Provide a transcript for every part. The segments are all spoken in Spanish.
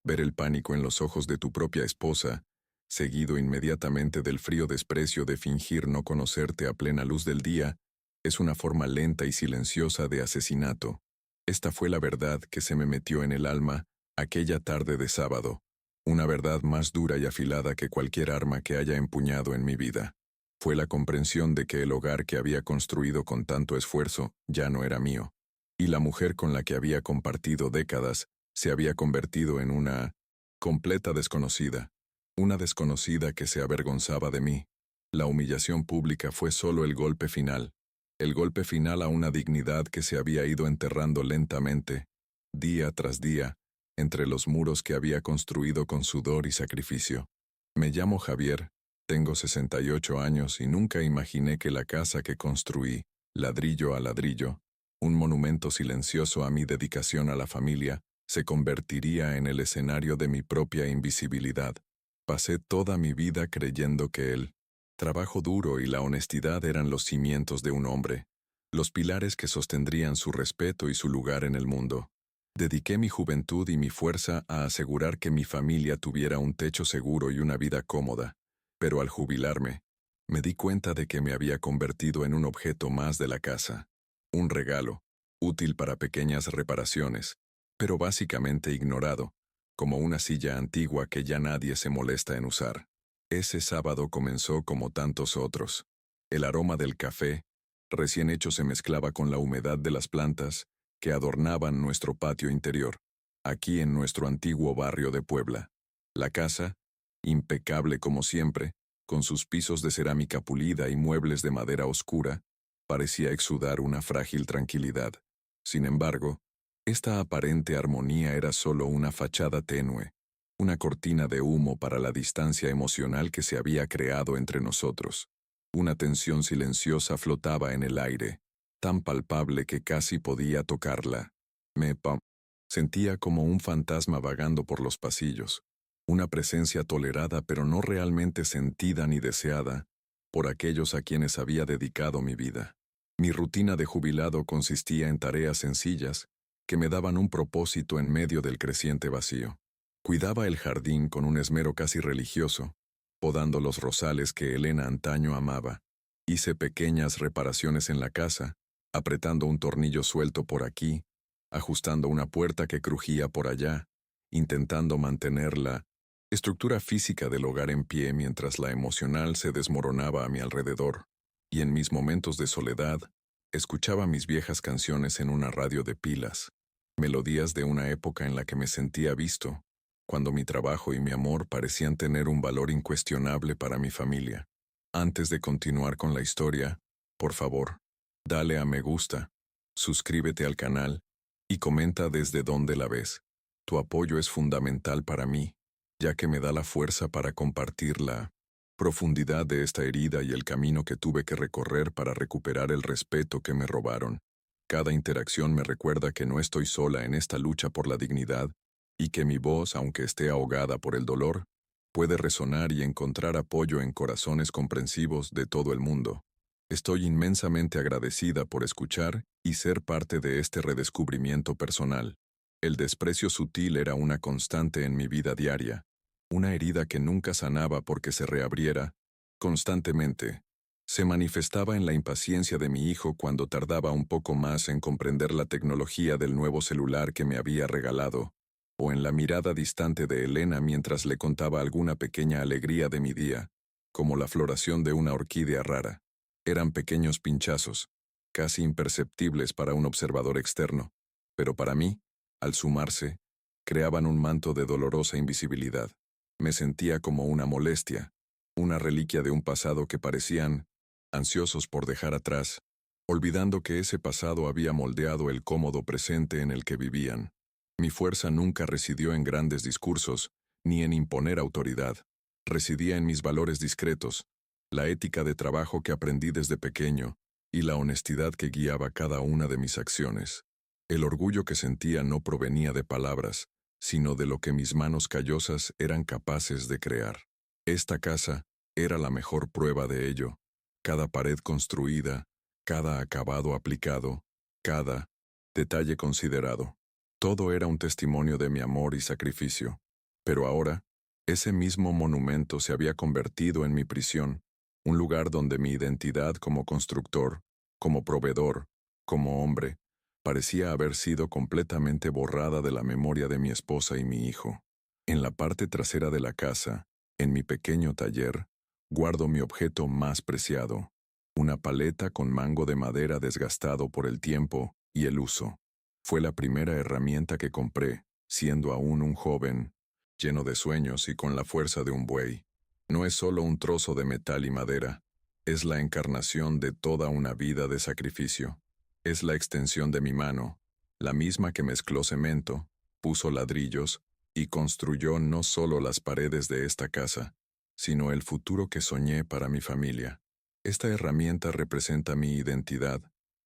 Ver el pánico en los ojos de tu propia esposa, seguido inmediatamente del frío desprecio de fingir no conocerte a plena luz del día, es una forma lenta y silenciosa de asesinato. Esta fue la verdad que se me metió en el alma aquella tarde de sábado, una verdad más dura y afilada que cualquier arma que haya empuñado en mi vida. Fue la comprensión de que el hogar que había construido con tanto esfuerzo ya no era mío, y la mujer con la que había compartido décadas se había convertido en una completa desconocida, una desconocida que se avergonzaba de mí. La humillación pública fue solo el golpe final a una dignidad que se había ido enterrando lentamente, día tras día, entre los muros que había construido con sudor y sacrificio. Me llamo Javier, tengo 68 años y nunca imaginé que la casa que construí, ladrillo a ladrillo, un monumento silencioso a mi dedicación a la familia, se convertiría en el escenario de mi propia invisibilidad. Pasé toda mi vida creyendo que el trabajo duro y la honestidad eran los cimientos de un hombre, los pilares que sostendrían su respeto y su lugar en el mundo. Dediqué mi juventud y mi fuerza a asegurar que mi familia tuviera un techo seguro y una vida cómoda, pero al jubilarme, me di cuenta de que me había convertido en un objeto más de la casa, un regalo, útil para pequeñas reparaciones, pero básicamente ignorado, como una silla antigua que ya nadie se molesta en usar. Ese sábado comenzó como tantos otros. El aroma del café, recién hecho, se mezclaba con la humedad de las plantas que adornaban nuestro patio interior, aquí en nuestro antiguo barrio de Puebla. La casa, impecable como siempre, con sus pisos de cerámica pulida y muebles de madera oscura, parecía exudar una frágil tranquilidad. Sin embargo, esta aparente armonía era solo una fachada tenue, una cortina de humo para la distancia emocional que se había creado entre nosotros. Una tensión silenciosa flotaba en el aire, tan palpable que casi podía tocarla. Sentía como un fantasma vagando por los pasillos, una presencia tolerada pero no realmente sentida ni deseada por aquellos a quienes había dedicado mi vida. Mi rutina de jubilado consistía en tareas sencillas que me daban un propósito en medio del creciente vacío. Cuidaba el jardín con un esmero casi religioso, podando los rosales que Elena antaño amaba. Hice pequeñas reparaciones en la casa, apretando un tornillo suelto por aquí, ajustando una puerta que crujía por allá, intentando mantener la estructura física del hogar en pie mientras la emocional se desmoronaba a mi alrededor, y en mis momentos de soledad, escuchaba mis viejas canciones en una radio de pilas, melodías de una época en la que me sentía visto, cuando mi trabajo y mi amor parecían tener un valor incuestionable para mi familia. Antes de continuar con la historia, por favor, dale a me gusta, suscríbete al canal y comenta desde dónde la ves. Tu apoyo es fundamental para mí, ya que me da la fuerza para compartir la profundidad de esta herida y el camino que tuve que recorrer para recuperar el respeto que me robaron. Cada interacción me recuerda que no estoy sola en esta lucha por la dignidad y que mi voz, aunque esté ahogada por el dolor, puede resonar y encontrar apoyo en corazones comprensivos de todo el mundo. Estoy inmensamente agradecida por escuchar y ser parte de este redescubrimiento personal. El desprecio sutil era una constante en mi vida diaria, una herida que nunca sanaba porque se reabriera constantemente. Se manifestaba en la impaciencia de mi hijo cuando tardaba un poco más en comprender la tecnología del nuevo celular que me había regalado, o en la mirada distante de Elena mientras le contaba alguna pequeña alegría de mi día, como la floración de una orquídea rara. Eran pequeños pinchazos, casi imperceptibles para un observador externo, pero para mí, al sumarse, creaban un manto de dolorosa invisibilidad. Me sentía como una molestia, una reliquia de un pasado que parecían ansiosos por dejar atrás, olvidando que ese pasado había moldeado el cómodo presente en el que vivían. Mi fuerza nunca residió en grandes discursos, ni en imponer autoridad. Residía en mis valores discretos, la ética de trabajo que aprendí desde pequeño, y la honestidad que guiaba cada una de mis acciones. El orgullo que sentía no provenía de palabras, sino de lo que mis manos callosas eran capaces de crear. Esta casa era la mejor prueba de ello. Cada pared construida, cada acabado aplicado, cada detalle considerado. Todo era un testimonio de mi amor y sacrificio. Pero ahora, ese mismo monumento se había convertido en mi prisión, un lugar donde mi identidad como constructor, como proveedor, como hombre, parecía haber sido completamente borrada de la memoria de mi esposa y mi hijo. En la parte trasera de la casa, en mi pequeño taller, guardo mi objeto más preciado, una paleta con mango de madera desgastado por el tiempo y el uso. Fue la primera herramienta que compré, siendo aún un joven, lleno de sueños y con la fuerza de un buey. No es solo un trozo de metal y madera, es la encarnación de toda una vida de sacrificio. Es la extensión de mi mano, la misma que mezcló cemento, puso ladrillos y construyó no solo las paredes de esta casa, sino el futuro que soñé para mi familia. Esta herramienta representa mi identidad,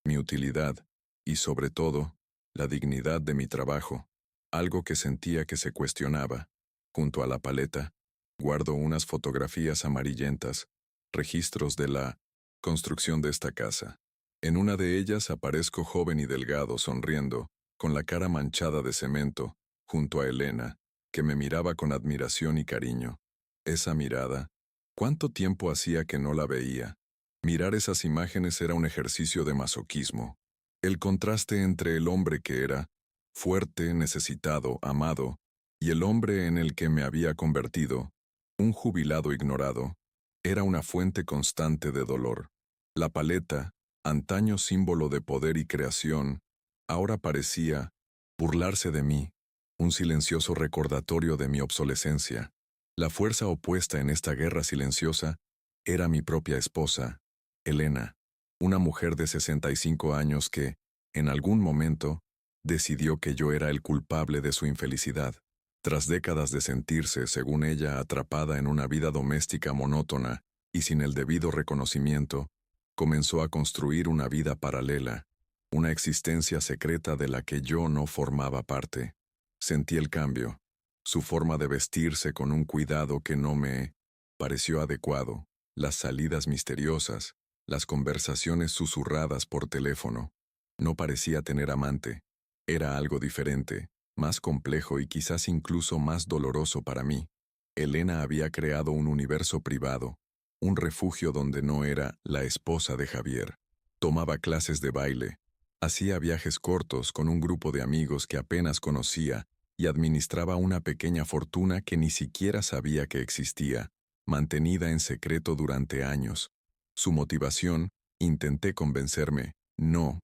mi utilidad y, sobre todo, la dignidad de mi trabajo, algo que sentía que se cuestionaba. Junto a la paleta, guardo unas fotografías amarillentas, registros de la construcción de esta casa. En una de ellas aparezco joven y delgado, sonriendo, con la cara manchada de cemento, junto a Elena, que me miraba con admiración y cariño. Esa mirada, ¿cuánto tiempo hacía que no la veía? Mirar esas imágenes era un ejercicio de masoquismo. El contraste entre el hombre que era, fuerte, necesitado, amado, y el hombre en el que me había convertido, un jubilado ignorado, era una fuente constante de dolor. La paleta, antaño símbolo de poder y creación, ahora parecía burlarse de mí, un silencioso recordatorio de mi obsolescencia. La fuerza opuesta en esta guerra silenciosa era mi propia esposa, Elena, una mujer de 65 años que, en algún momento, decidió que yo era el culpable de su infelicidad. Tras décadas de sentirse, según ella, atrapada en una vida doméstica monótona y sin el debido reconocimiento, comenzó a construir una vida paralela, una existencia secreta de la que yo no formaba parte. Sentí el cambio, su forma de vestirse con un cuidado que no me pareció adecuado, las salidas misteriosas, las conversaciones susurradas por teléfono. No parecía tener amante. Era algo diferente, más complejo y quizás incluso más doloroso para mí. Elena había creado un universo privado, un refugio donde no era la esposa de Javier. Tomaba clases de baile, hacía viajes cortos con un grupo de amigos que apenas conocía y administraba una pequeña fortuna que ni siquiera sabía que existía, mantenida en secreto durante años. Su motivación, intenté convencerme, no,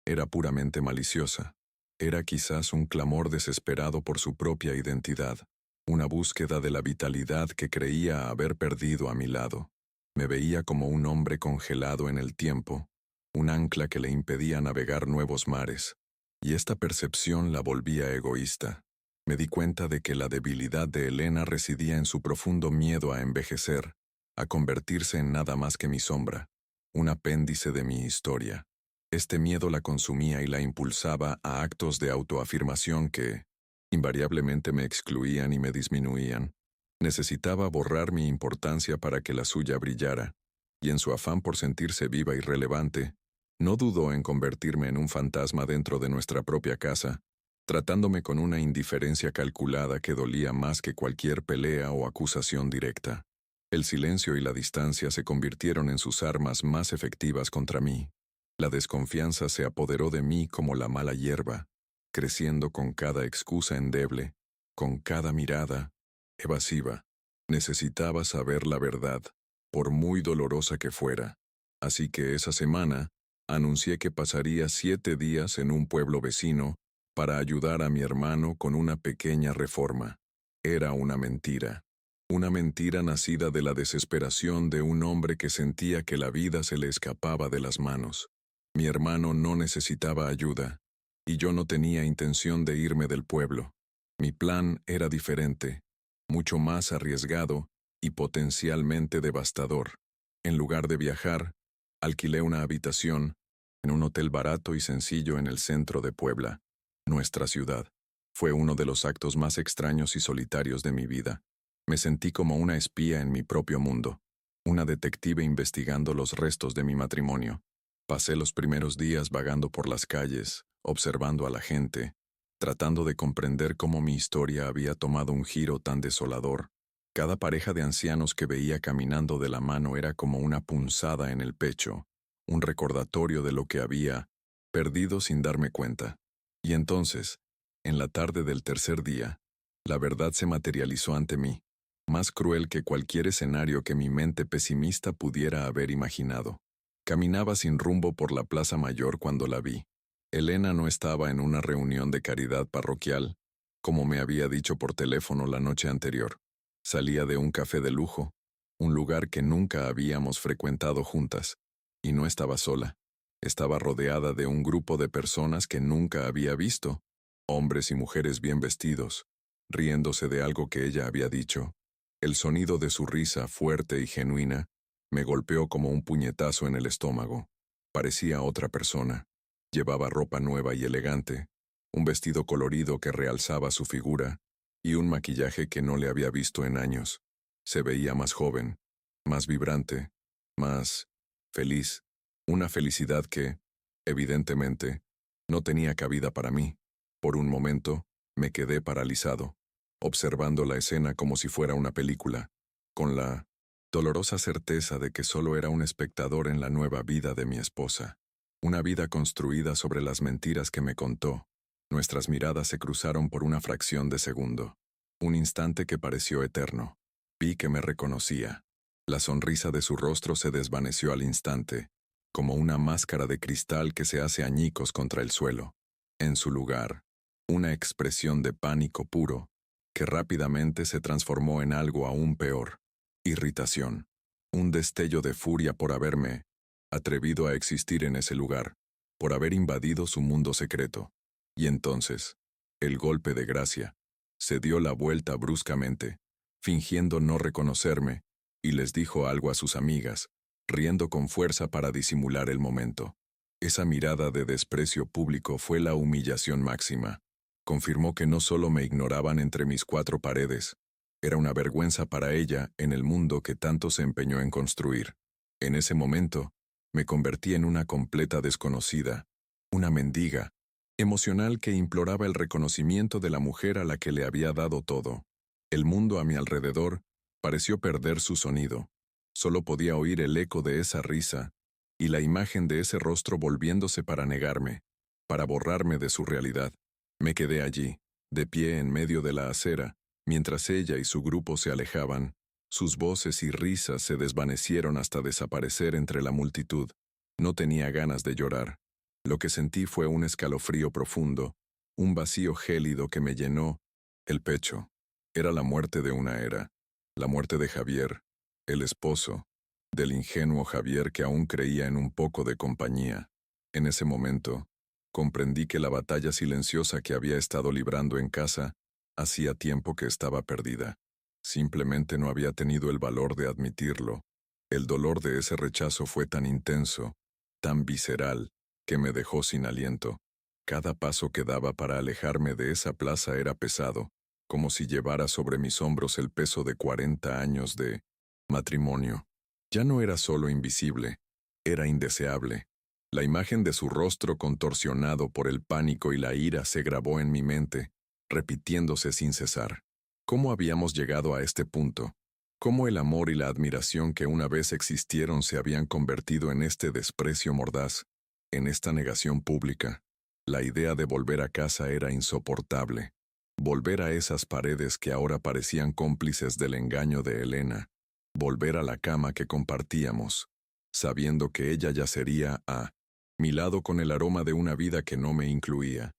era puramente maliciosa. Era quizás un clamor desesperado por su propia identidad, una búsqueda de la vitalidad que creía haber perdido a mi lado. Me veía como un hombre congelado en el tiempo, un ancla que le impedía navegar nuevos mares, y esta percepción la volvía egoísta. Me di cuenta de que la debilidad de Elena residía en su profundo miedo a envejecer, a convertirse en nada más que mi sombra, un apéndice de mi historia. Este miedo la consumía y la impulsaba a actos de autoafirmación que, invariablemente, me excluían y me disminuían. Necesitaba borrar mi importancia para que la suya brillara, y en su afán por sentirse viva y relevante, no dudó en convertirme en un fantasma dentro de nuestra propia casa, tratándome con una indiferencia calculada que dolía más que cualquier pelea o acusación directa. El silencio y la distancia se convirtieron en sus armas más efectivas contra mí. La desconfianza se apoderó de mí como la mala hierba, creciendo con cada excusa endeble, con cada mirada evasiva. Necesitaba saber la verdad, por muy dolorosa que fuera. Así que esa semana, anuncié que pasaría 7 días en un pueblo vecino para ayudar a mi hermano con una pequeña reforma. Era una mentira nacida de la desesperación de un hombre que sentía que la vida se le escapaba de las manos. Mi hermano no necesitaba ayuda, y yo no tenía intención de irme del pueblo. Mi plan era diferente, mucho más arriesgado y potencialmente devastador. En lugar de viajar, alquilé una habitación en un hotel barato y sencillo en el centro de Puebla, nuestra ciudad. Fue uno de los actos más extraños y solitarios de mi vida. Me sentí como una espía en mi propio mundo, una detective investigando los restos de mi matrimonio. Pasé los primeros días vagando por las calles, observando a la gente, tratando de comprender cómo mi historia había tomado un giro tan desolador. Cada pareja de ancianos que veía caminando de la mano era como una punzada en el pecho, un recordatorio de lo que había perdido sin darme cuenta. Y entonces, en la tarde del tercer día, la verdad se materializó ante mí, más cruel que cualquier escenario que mi mente pesimista pudiera haber imaginado. Caminaba sin rumbo por la Plaza Mayor cuando la vi. Elena no estaba en una reunión de caridad parroquial, como me había dicho por teléfono la noche anterior. Salía de un café de lujo, un lugar que nunca habíamos frecuentado juntas, y no estaba sola. Estaba rodeada de un grupo de personas que nunca había visto, hombres y mujeres bien vestidos, riéndose de algo que ella había dicho. El sonido de su risa, fuerte y genuina, me golpeó como un puñetazo en el estómago. Parecía otra persona. Llevaba ropa nueva y elegante, un vestido colorido que realzaba su figura, y un maquillaje que no le había visto en años. Se veía más joven, más vibrante, más feliz. Una felicidad que, evidentemente, no tenía cabida para mí. Por un momento, me quedé paralizado, observando la escena como si fuera una película, con la dolorosa certeza de que solo era un espectador en la nueva vida de mi esposa. Una vida construida sobre las mentiras que me contó. Nuestras miradas se cruzaron por una fracción de segundo. Un instante que pareció eterno. Vi que me reconocía. La sonrisa de su rostro se desvaneció al instante, como una máscara de cristal que se hace añicos contra el suelo. En su lugar, una expresión de pánico puro, que rápidamente se transformó en algo aún peor. Irritación. Un destello de furia por haberme atrevido a existir en ese lugar, por haber invadido su mundo secreto. Y entonces, el golpe de gracia, se dio la vuelta bruscamente, fingiendo no reconocerme, y les dijo algo a sus amigas, riendo con fuerza para disimular el momento. Esa mirada de desprecio público fue la humillación máxima. Confirmó que no solo me ignoraban entre mis cuatro paredes, era una vergüenza para ella en el mundo que tanto se empeñó en construir. En ese momento, me convertí en una completa desconocida, una mendiga, emocional que imploraba el reconocimiento de la mujer a la que le había dado todo. El mundo a mi alrededor pareció perder su sonido. Solo podía oír el eco de esa risa y la imagen de ese rostro volviéndose para negarme, para borrarme de su realidad. Me quedé allí, de pie en medio de la acera, mientras ella y su grupo se alejaban. Sus voces y risas se desvanecieron hasta desaparecer entre la multitud. No tenía ganas de llorar. Lo que sentí fue un escalofrío profundo, un vacío gélido que me llenó el pecho. Era la muerte de una era, la muerte de Javier, el esposo, del ingenuo Javier que aún creía en un poco de compañía. En ese momento, comprendí que la batalla silenciosa que había estado librando en casa hacía tiempo que estaba perdida. Simplemente no había tenido el valor de admitirlo. El dolor de ese rechazo fue tan intenso, tan visceral, que me dejó sin aliento. Cada paso que daba para alejarme de esa plaza era pesado, como si llevara sobre mis hombros el peso de 40 años de matrimonio. Ya no era solo invisible, era indeseable. La imagen de su rostro contorsionado por el pánico y la ira se grabó en mi mente, repitiéndose sin cesar. ¿Cómo habíamos llegado a este punto? ¿Cómo el amor y la admiración que una vez existieron se habían convertido en este desprecio mordaz, en esta negación pública? La idea de volver a casa era insoportable. Volver a esas paredes que ahora parecían cómplices del engaño de Elena. Volver a la cama que compartíamos, sabiendo que ella yacería a mi lado con el aroma de una vida que no me incluía.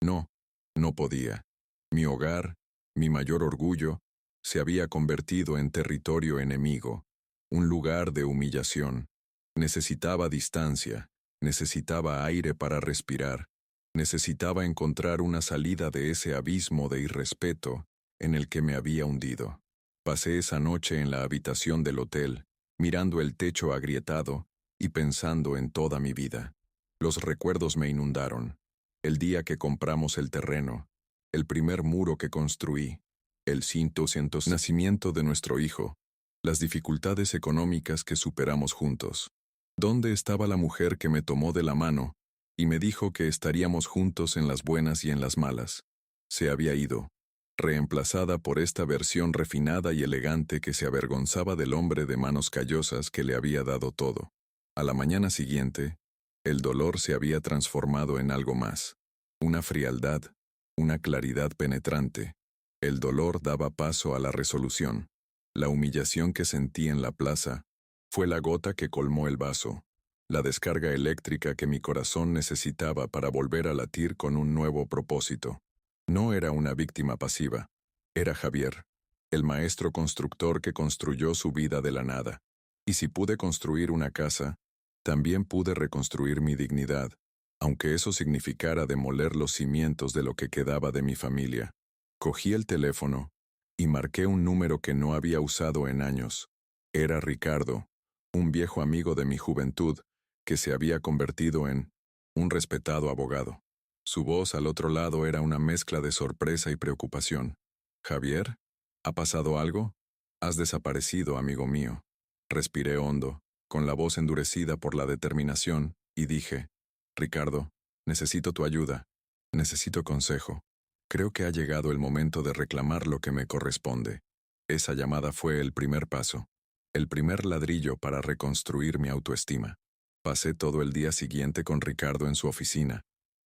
No, no podía. Mi hogar, mi mayor orgullo, se había convertido en territorio enemigo, un lugar de humillación. Necesitaba distancia, necesitaba aire para respirar, necesitaba encontrar una salida de ese abismo de irrespeto en el que me había hundido. Pasé esa noche en la habitación del hotel, mirando el techo agrietado y pensando en toda mi vida. Los recuerdos me inundaron. El día que compramos el terreno, el primer muro que construí, el nacimiento de nuestro hijo, las dificultades económicas que superamos juntos. ¿Dónde estaba la mujer que me tomó de la mano y me dijo que estaríamos juntos en las buenas y en las malas. Se había ido, reemplazada por esta versión refinada y elegante que se avergonzaba del hombre de manos callosas que le había dado todo. A la mañana siguiente, el dolor se había transformado en algo más, una frialdad, una claridad penetrante. El dolor daba paso a la resolución. La humillación que sentí en la plaza fue la gota que colmó el vaso, la descarga eléctrica que mi corazón necesitaba para volver a latir con un nuevo propósito. No era una víctima pasiva, era Javier, el maestro constructor que construyó su vida de la nada. Y si pude construir una casa, también pude reconstruir mi dignidad, aunque eso significara demoler los cimientos de lo que quedaba de mi familia. Cogí el teléfono y marqué un número que no había usado en años. Era Ricardo, un viejo amigo de mi juventud, que se había convertido en un respetado abogado. Su voz al otro lado era una mezcla de sorpresa y preocupación. «¿Javier? ¿Ha pasado algo? Has desaparecido, amigo mío». Respiré hondo, con la voz endurecida por la determinación, y dije, «Ricardo, necesito tu ayuda, necesito consejo. Creo que ha llegado el momento de reclamar lo que me corresponde». Esa llamada fue el primer paso, el primer ladrillo para reconstruir mi autoestima. Pasé todo el día siguiente con Ricardo en su oficina.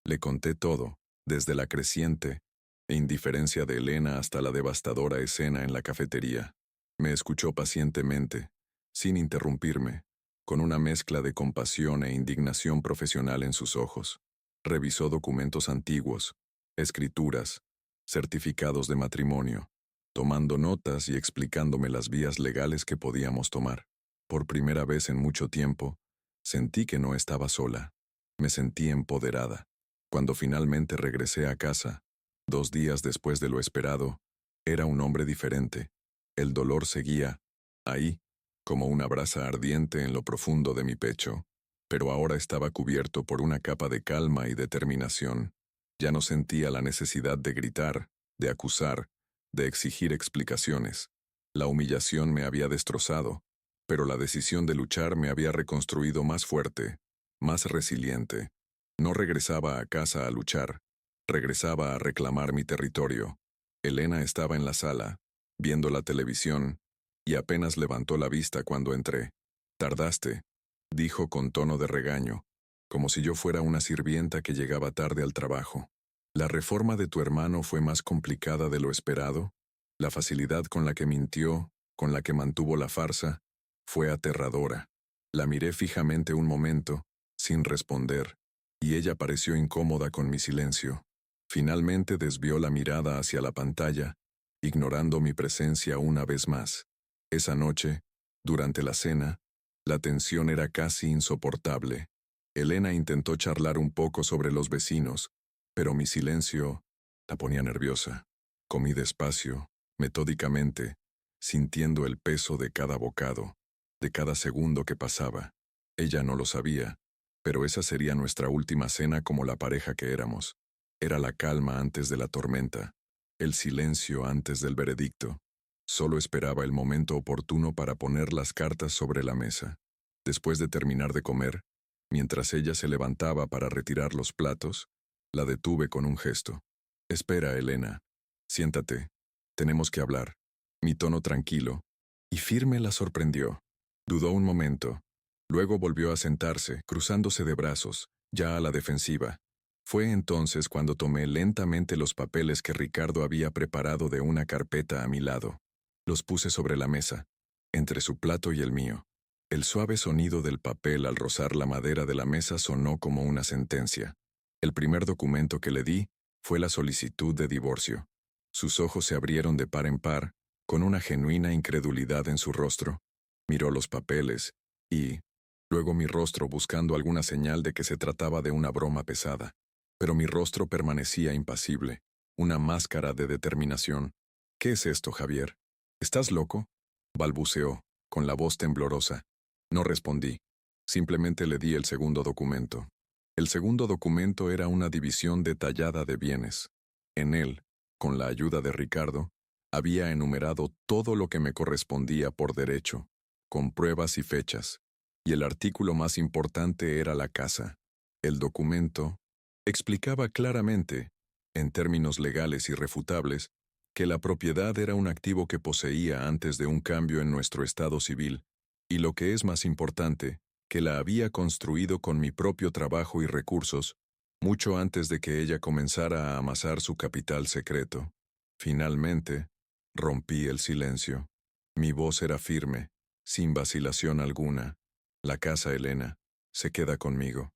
Le conté todo, desde la creciente e indiferencia de Elena hasta la devastadora escena en la cafetería. Me escuchó pacientemente, sin interrumpirme, con una mezcla de compasión e indignación profesional en sus ojos. Revisó documentos antiguos, escrituras, certificados de matrimonio, tomando notas y explicándome las vías legales que podíamos tomar. Por primera vez en mucho tiempo, sentí que no estaba sola. Me sentí empoderada. Cuando finalmente regresé a casa, 2 días después de lo esperado, era un hombre diferente. El dolor seguía, ahí, como una brasa ardiente en lo profundo de mi pecho, pero ahora estaba cubierto por una capa de calma y determinación. Ya no sentía la necesidad de gritar, de acusar, de exigir explicaciones. La humillación me había destrozado, pero la decisión de luchar me había reconstruido más fuerte, más resiliente. No regresaba a casa a luchar, regresaba a reclamar mi territorio. Elena estaba en la sala, viendo la televisión, y apenas levantó la vista cuando entré. «Tardaste», dijo con tono de regaño, como si yo fuera una sirvienta que llegaba tarde al trabajo. «¿La reforma de tu hermano fue más complicada de lo esperado? La facilidad con la que mintió, con la que mantuvo la farsa, fue aterradora». La miré fijamente un momento, sin responder, y ella pareció incómoda con mi silencio. Finalmente desvió la mirada hacia la pantalla, ignorando mi presencia una vez más. Esa noche, durante la cena, la tensión era casi insoportable. Elena intentó charlar un poco sobre los vecinos, pero mi silencio la ponía nerviosa. Comí despacio, metódicamente, sintiendo el peso de cada bocado, de cada segundo que pasaba. Ella no lo sabía, pero esa sería nuestra última cena como la pareja que éramos. Era la calma antes de la tormenta, el silencio antes del veredicto. Solo esperaba el momento oportuno para poner las cartas sobre la mesa. Después de terminar de comer, mientras ella se levantaba para retirar los platos, la detuve con un gesto. «Espera, Elena. Siéntate. Tenemos que hablar». Mi tono tranquilo y firme la sorprendió. Dudó un momento. Luego volvió a sentarse, cruzándose de brazos, ya a la defensiva. Fue entonces cuando tomé lentamente los papeles que Ricardo había preparado de una carpeta a mi lado. Los puse sobre la mesa, entre su plato y el mío. El suave sonido del papel al rozar la madera de la mesa sonó como una sentencia. El primer documento que le di fue la solicitud de divorcio. Sus ojos se abrieron de par en par, con una genuina incredulidad en su rostro. Miró los papeles, y luego mi rostro buscando alguna señal de que se trataba de una broma pesada. Pero mi rostro permanecía impasible, una máscara de determinación. «¿Qué es esto, Javier? ¿Estás loco?», balbuceó, con la voz temblorosa. No respondí. Simplemente le di el segundo documento. El segundo documento era una división detallada de bienes. En él, con la ayuda de Ricardo, había enumerado todo lo que me correspondía por derecho, con pruebas y fechas. Y el artículo más importante era la casa. El documento explicaba claramente, en términos legales irrefutables, que la propiedad era un activo que poseía antes de un cambio en nuestro estado civil, y lo que es más importante, que la había construido con mi propio trabajo y recursos, mucho antes de que ella comenzara a amasar su capital secreto. Finalmente, rompí el silencio. Mi voz era firme, sin vacilación alguna. La casa, Elena, se queda conmigo.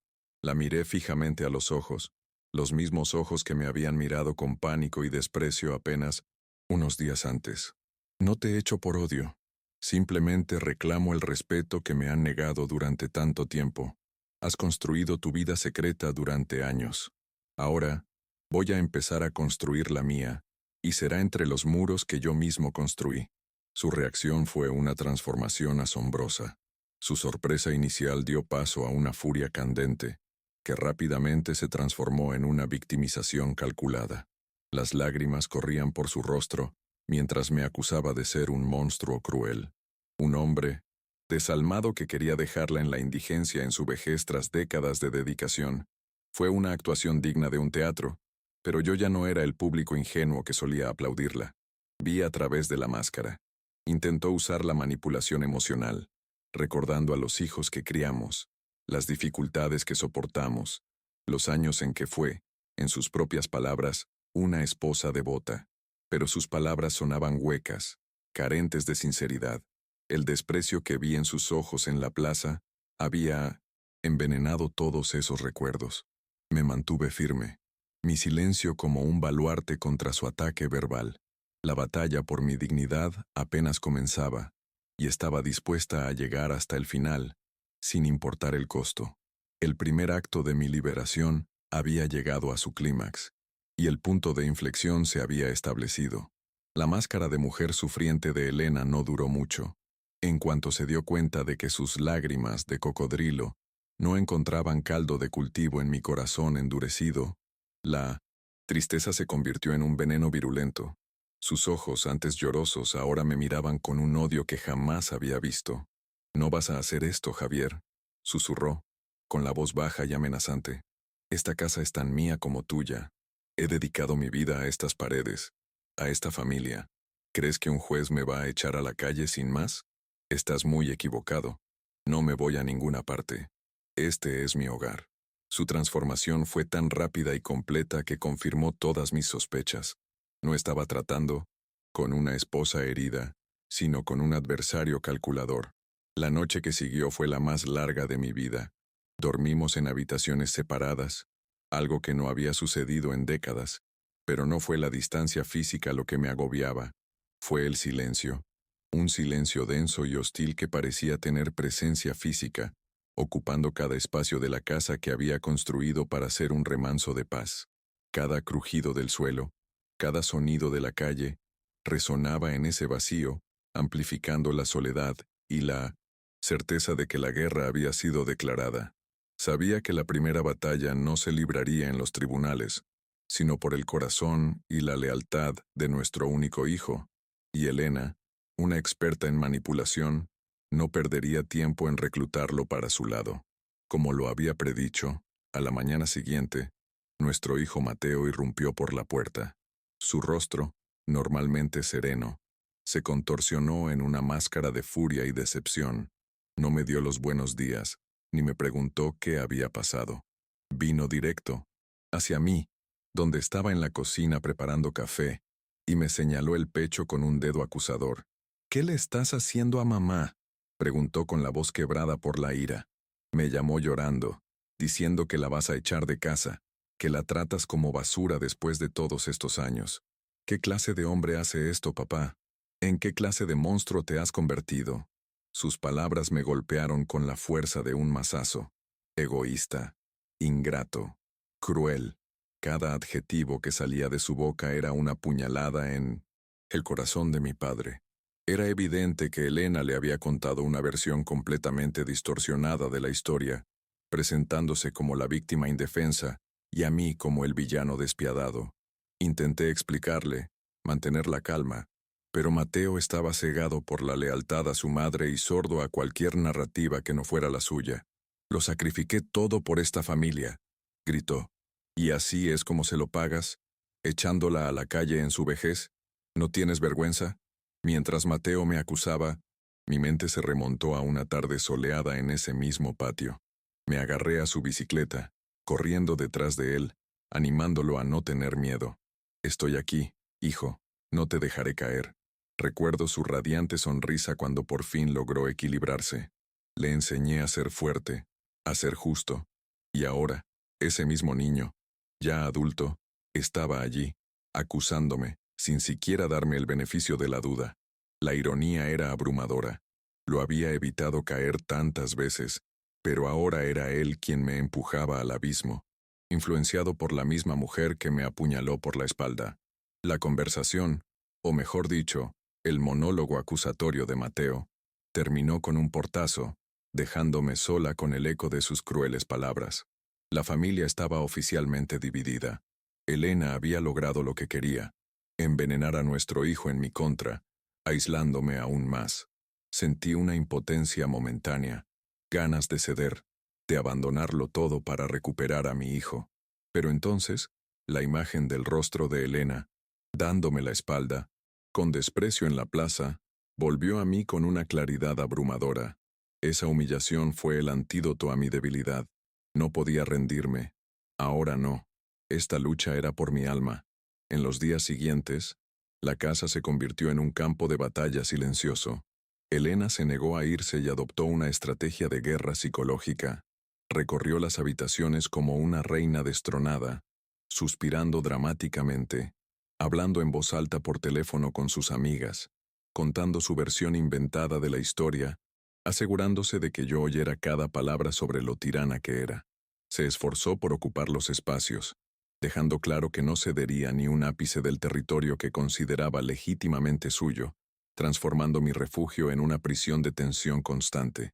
La miré fijamente a los mismos ojos que me habían mirado con pánico y desprecio apenas unos días antes. No te echo por odio. Simplemente reclamo el respeto que me han negado durante tanto tiempo. Has construido tu vida secreta durante años. Ahora, voy a empezar a construir la mía, y será entre los muros que yo mismo construí. Su reacción fue una transformación asombrosa. Su sorpresa inicial dio paso a una furia candente, que rápidamente se transformó en una victimización calculada. Las lágrimas corrían por su rostro, mientras me acusaba de ser un monstruo cruel. Un hombre, desalmado que quería dejarla en la indigencia en su vejez tras décadas de dedicación. Fue una actuación digna de un teatro, pero yo ya no era el público ingenuo que solía aplaudirla. Vi a través de la máscara. Intentó usar la manipulación emocional, recordando a los hijos que criamos, las dificultades que soportamos, los años en que fue, en sus propias palabras, una esposa devota. Pero sus palabras sonaban huecas, carentes de sinceridad. El desprecio que vi en sus ojos en la plaza había envenenado todos esos recuerdos. Me mantuve firme, mi silencio como un baluarte contra su ataque verbal. La batalla por mi dignidad apenas comenzaba, y estaba dispuesta a llegar hasta el final, sin importar el costo. El primer acto de mi liberación había llegado a su clímax, y el punto de inflexión se había establecido. La máscara de mujer sufriente de Elena no duró mucho. En cuanto se dio cuenta de que sus lágrimas de cocodrilo no encontraban caldo de cultivo en mi corazón endurecido, la tristeza se convirtió en un veneno virulento. Sus ojos, antes llorosos, ahora me miraban con un odio que jamás había visto. «No vas a hacer esto, Javier», susurró, con la voz baja y amenazante. «Esta casa es tan mía como tuya. He dedicado mi vida a estas paredes, a esta familia. ¿Crees que un juez me va a echar a la calle sin más? Estás muy equivocado. No me voy a ninguna parte. Este es mi hogar». Su transformación fue tan rápida y completa que confirmó todas mis sospechas. No estaba tratando con una esposa herida, sino con un adversario calculador. La noche que siguió fue la más larga de mi vida. Dormimos en habitaciones separadas, algo que no había sucedido en décadas, pero no fue la distancia física lo que me agobiaba, fue el silencio. Un silencio denso y hostil que parecía tener presencia física, ocupando cada espacio de la casa que había construido para ser un remanso de paz. Cada crujido del suelo, cada sonido de la calle, resonaba en ese vacío, amplificando la soledad y la certeza de que la guerra había sido declarada. Sabía que la primera batalla no se libraría en los tribunales, sino por el corazón y la lealtad de nuestro único hijo, y Elena, una experta en manipulación, no perdería tiempo en reclutarlo para su lado. Como lo había predicho, a la mañana siguiente, nuestro hijo Mateo irrumpió por la puerta. Su rostro, normalmente sereno, se contorsionó en una máscara de furia y decepción. No me dio los buenos días, ni me preguntó qué había pasado. Vino directo, hacia mí, donde estaba en la cocina preparando café, y me señaló el pecho con un dedo acusador. «¿Qué le estás haciendo a mamá?», preguntó con la voz quebrada por la ira. Me llamó llorando, diciendo que la vas a echar de casa, que la tratas como basura después de todos estos años. «¿Qué clase de hombre hace esto, papá? ¿En qué clase de monstruo te has convertido?». Sus palabras me golpearon con la fuerza de un mazazo. Egoísta, ingrato, cruel. Cada adjetivo que salía de su boca era una puñalada en el corazón de mi padre. Era evidente que Elena le había contado una versión completamente distorsionada de la historia, presentándose como la víctima indefensa y a mí como el villano despiadado. Intenté explicarle, mantener la calma, pero Mateo estaba cegado por la lealtad a su madre y sordo a cualquier narrativa que no fuera la suya. Lo sacrifiqué todo por esta familia, gritó. ¿Y así es como se lo pagas? ¿Echándola a la calle en su vejez? ¿No tienes vergüenza? Mientras Mateo me acusaba, mi mente se remontó a una tarde soleada en ese mismo patio. Me agarré a su bicicleta, corriendo detrás de él, animándolo a no tener miedo. Estoy aquí, hijo, no te dejaré caer. Recuerdo su radiante sonrisa cuando por fin logró equilibrarse. Le enseñé a ser fuerte, a ser justo. Y ahora, ese mismo niño, ya adulto, estaba allí, acusándome, sin siquiera darme el beneficio de la duda. La ironía era abrumadora. Lo había evitado caer tantas veces, pero ahora era él quien me empujaba al abismo, influenciado por la misma mujer que me apuñaló por la espalda. La conversación, o mejor dicho, el monólogo acusatorio de Mateo, terminó con un portazo, dejándome sola con el eco de sus crueles palabras. La familia estaba oficialmente dividida. Elena había logrado lo que quería, envenenar a nuestro hijo en mi contra, aislándome aún más. Sentí una impotencia momentánea, ganas de ceder, de abandonarlo todo para recuperar a mi hijo. Pero entonces, la imagen del rostro de Elena, dándome la espalda, con desprecio en la plaza, volvió a mí con una claridad abrumadora. Esa humillación fue el antídoto a mi debilidad. No podía rendirme. Ahora no. Esta lucha era por mi alma. En los días siguientes, la casa se convirtió en un campo de batalla silencioso. Elena se negó a irse y adoptó una estrategia de guerra psicológica. Recorrió las habitaciones como una reina destronada, suspirando dramáticamente, hablando en voz alta por teléfono con sus amigas, contando su versión inventada de la historia, asegurándose de que yo oyera cada palabra sobre lo tirana que era. Se esforzó por ocupar los espacios, dejando claro que no cedería ni un ápice del territorio que consideraba legítimamente suyo, transformando mi refugio en una prisión de tensión constante.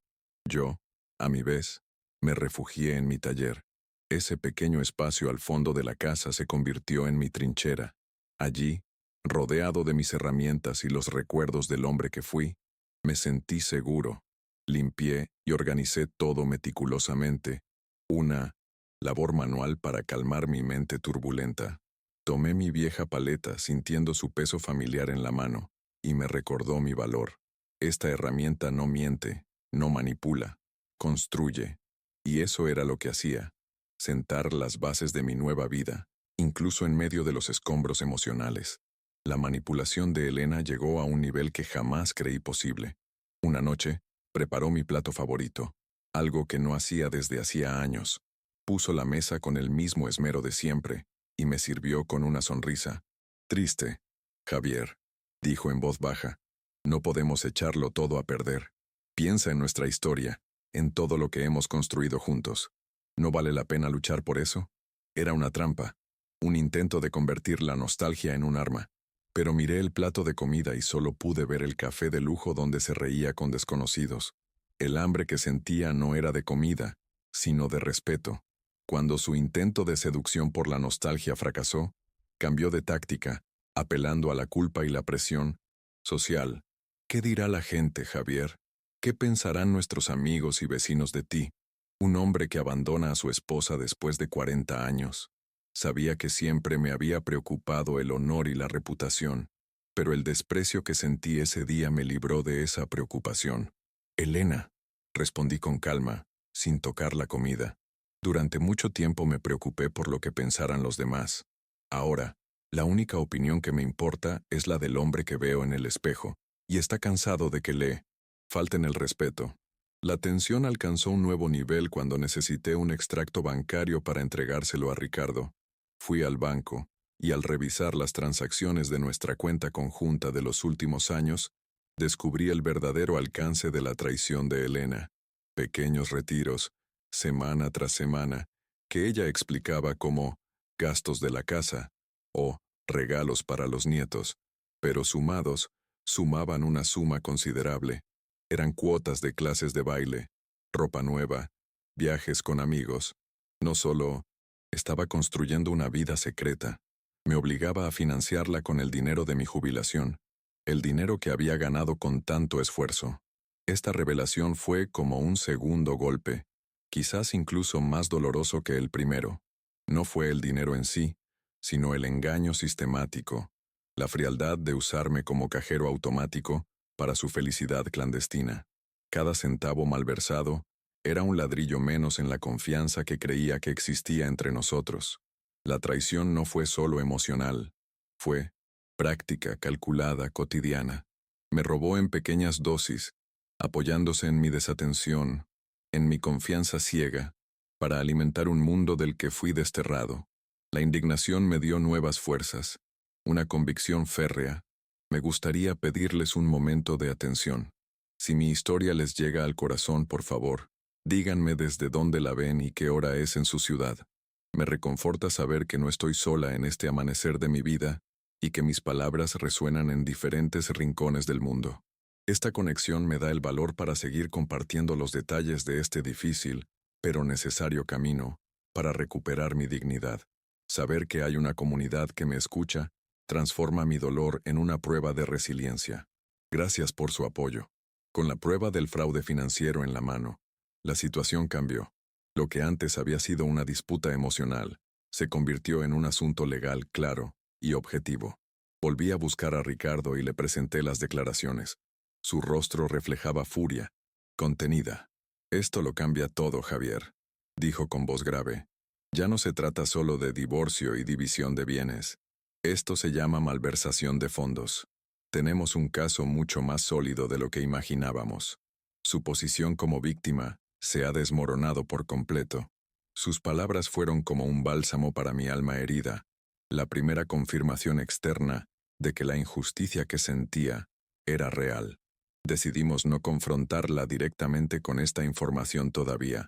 Yo, a mi vez, me refugié en mi taller. Ese pequeño espacio al fondo de la casa se convirtió en mi trinchera. Allí, rodeado de mis herramientas y los recuerdos del hombre que fui, me sentí seguro. Limpié y organicé todo meticulosamente, una labor manual para calmar mi mente turbulenta. Tomé mi vieja paleta sintiendo su peso familiar en la mano, y me recordó mi valor. Esta herramienta no miente, no manipula, construye. Y eso era lo que hacía, sentar las bases de mi nueva vida, incluso en medio de los escombros emocionales. La manipulación de Elena llegó a un nivel que jamás creí posible. Una noche, preparó mi plato favorito, algo que no hacía desde hacía años. Puso la mesa con el mismo esmero de siempre, y me sirvió con una sonrisa. Triste, Javier, dijo en voz baja. No podemos echarlo todo a perder. Piensa en nuestra historia, en todo lo que hemos construido juntos. ¿No vale la pena luchar por eso? Era una trampa, un intento de convertir la nostalgia en un arma. Pero miré el plato de comida y solo pude ver el café de lujo donde se reía con desconocidos. El hambre que sentía no era de comida, sino de respeto. Cuando su intento de seducción por la nostalgia fracasó, cambió de táctica, apelando a la culpa y la presión social. ¿Qué dirá la gente, Javier? ¿Qué pensarán nuestros amigos y vecinos de ti? Un hombre que abandona a su esposa después de 40 años. Sabía que siempre me había preocupado el honor y la reputación, pero el desprecio que sentí ese día me libró de esa preocupación. Elena, respondí con calma, sin tocar la comida. Durante mucho tiempo me preocupé por lo que pensaran los demás. Ahora, la única opinión que me importa es la del hombre que veo en el espejo, y está cansado de que le falten el respeto. La tensión alcanzó un nuevo nivel cuando necesité un extracto bancario para entregárselo a Ricardo. Fui al banco, y al revisar las transacciones de nuestra cuenta conjunta de los últimos años, descubrí el verdadero alcance de la traición de Elena. Pequeños retiros, semana tras semana, que ella explicaba como gastos de la casa o regalos para los nietos, pero sumados, sumaban una suma considerable. Eran cuotas de clases de baile, ropa nueva, viajes con amigos. No solo estaba construyendo una vida secreta, me obligaba a financiarla con el dinero de mi jubilación, el dinero que había ganado con tanto esfuerzo. Esta revelación fue como un segundo golpe. quizás incluso más doloroso que el primero. No fue el dinero en sí, sino el engaño sistemático, la frialdad de usarme como cajero automático para su felicidad clandestina. Cada centavo malversado era un ladrillo menos en la confianza que creía que existía entre nosotros. La traición no fue solo emocional, fue práctica, calculada, cotidiana. Me robó en pequeñas dosis, apoyándose en mi desatención, en mi confianza ciega, para alimentar un mundo del que fui desterrado. La indignación me dio nuevas fuerzas, una convicción férrea. Me gustaría pedirles un momento de atención. Si mi historia les llega al corazón, por favor, díganme desde dónde la ven y qué hora es en su ciudad. Me reconforta saber que no estoy sola en este amanecer de mi vida y que mis palabras resuenan en diferentes rincones del mundo. Esta conexión me da el valor para seguir compartiendo los detalles de este difícil, pero necesario camino, para recuperar mi dignidad. Saber que hay una comunidad que me escucha transforma mi dolor en una prueba de resiliencia. Gracias por su apoyo. Con la prueba del fraude financiero en la mano, la situación cambió. Lo que antes había sido una disputa emocional, se convirtió en un asunto legal claro y objetivo. Volví a buscar a Ricardo y le presenté las declaraciones. Su rostro reflejaba furia, contenida. «Esto lo cambia todo, Javier», dijo con voz grave. «Ya no se trata solo de divorcio y división de bienes. Esto se llama malversación de fondos. Tenemos un caso mucho más sólido de lo que imaginábamos. Su posición como víctima se ha desmoronado por completo. Sus palabras fueron como un bálsamo para mi alma herida, la primera confirmación externa de que la injusticia que sentía era real. Decidimos no confrontarla directamente con esta información todavía.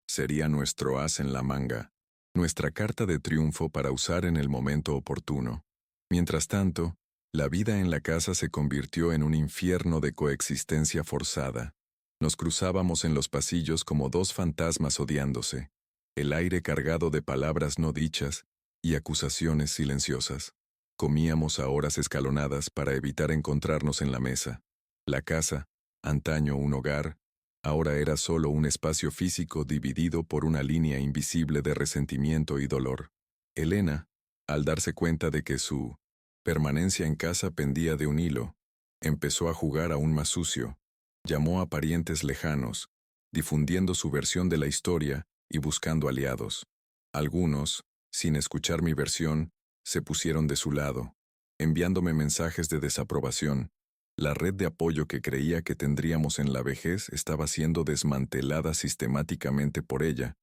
Sería nuestro as en la manga, nuestra carta de triunfo para usar en el momento oportuno. Mientras tanto, la vida en la casa se convirtió en un infierno de coexistencia forzada. Nos cruzábamos en los pasillos como dos fantasmas odiándose, el aire cargado de palabras no dichas y acusaciones silenciosas. Comíamos a horas escalonadas para evitar encontrarnos en la mesa. La casa, antaño un hogar, ahora era solo un espacio físico dividido por una línea invisible de resentimiento y dolor. Elena, al darse cuenta de que su permanencia en casa pendía de un hilo, empezó a jugar aún más sucio. Llamó a parientes lejanos, difundiendo su versión de la historia y buscando aliados. Algunos, sin escuchar mi versión, se pusieron de su lado, enviándome mensajes de desaprobación. La red de apoyo que creía que tendríamos en la vejez estaba siendo desmantelada sistemáticamente por ella,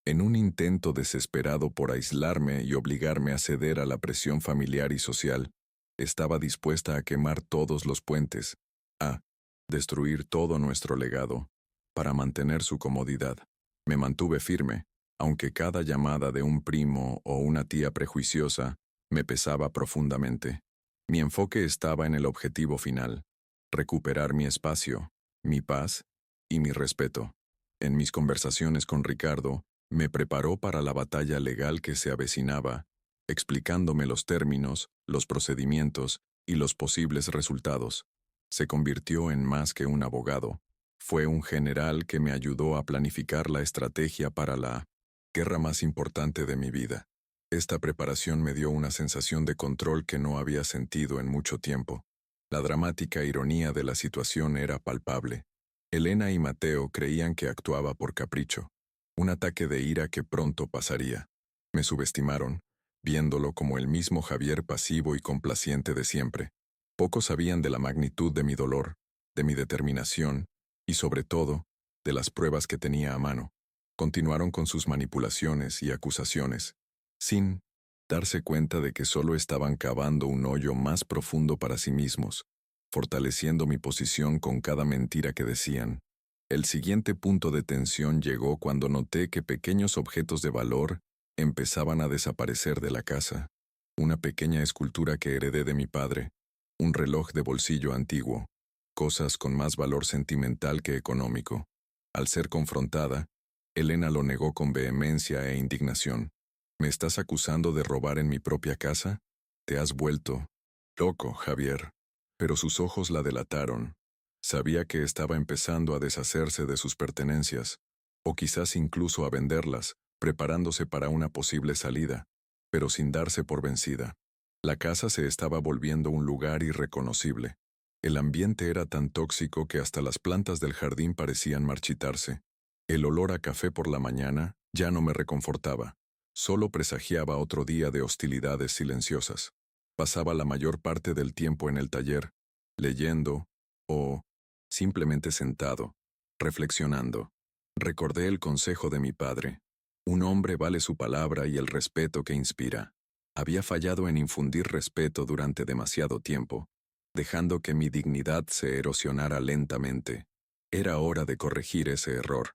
en un intento desesperado por aislarme y obligarme a ceder a la presión familiar y social. Estaba dispuesta a quemar todos los puentes, a destruir todo nuestro legado, para mantener su comodidad. Me mantuve firme, aunque cada llamada de un primo o una tía prejuiciosa me pesaba profundamente. Mi enfoque estaba en el objetivo final: recuperar mi espacio, mi paz y mi respeto. En mis conversaciones con Ricardo, me preparó para la batalla legal que se avecinaba, explicándome los términos, los procedimientos y los posibles resultados. Se convirtió en más que un abogado. Fue un general que me ayudó a planificar la estrategia para la guerra más importante de mi vida. Esta preparación me dio una sensación de control que no había sentido en mucho tiempo. La dramática ironía de la situación era palpable. Elena y Mateo creían que actuaba por capricho, un ataque de ira que pronto pasaría. Me subestimaron, viéndolo como el mismo Javier pasivo y complaciente de siempre. Pocos sabían de la magnitud de mi dolor, de mi determinación y, sobre todo, de las pruebas que tenía a mano. Continuaron con sus manipulaciones y acusaciones, sin darse cuenta de que solo estaban cavando un hoyo más profundo para sí mismos, fortaleciendo mi posición con cada mentira que decían. El siguiente punto de tensión llegó cuando noté que pequeños objetos de valor empezaban a desaparecer de la casa. Una pequeña escultura que heredé de mi padre, un reloj de bolsillo antiguo, cosas con más valor sentimental que económico. Al ser confrontada, Elena lo negó con vehemencia e indignación. ¿Me estás acusando de robar en mi propia casa? Te has vuelto loco, Javier. Pero sus ojos la delataron. Sabía que estaba empezando a deshacerse de sus pertenencias. o quizás incluso a venderlas, preparándose para una posible salida, pero sin darse por vencida. La casa se estaba volviendo un lugar irreconocible. El ambiente era tan tóxico que hasta las plantas del jardín parecían marchitarse. El olor a café por la mañana ya no me reconfortaba. Solo presagiaba otro día de hostilidades silenciosas. Pasaba la mayor parte del tiempo en el taller, leyendo o simplemente sentado, reflexionando. Recordé el consejo de mi padre. Un hombre vale su palabra y el respeto que inspira. Había fallado en infundir respeto durante demasiado tiempo, dejando que mi dignidad se erosionara lentamente. Era hora de corregir ese error.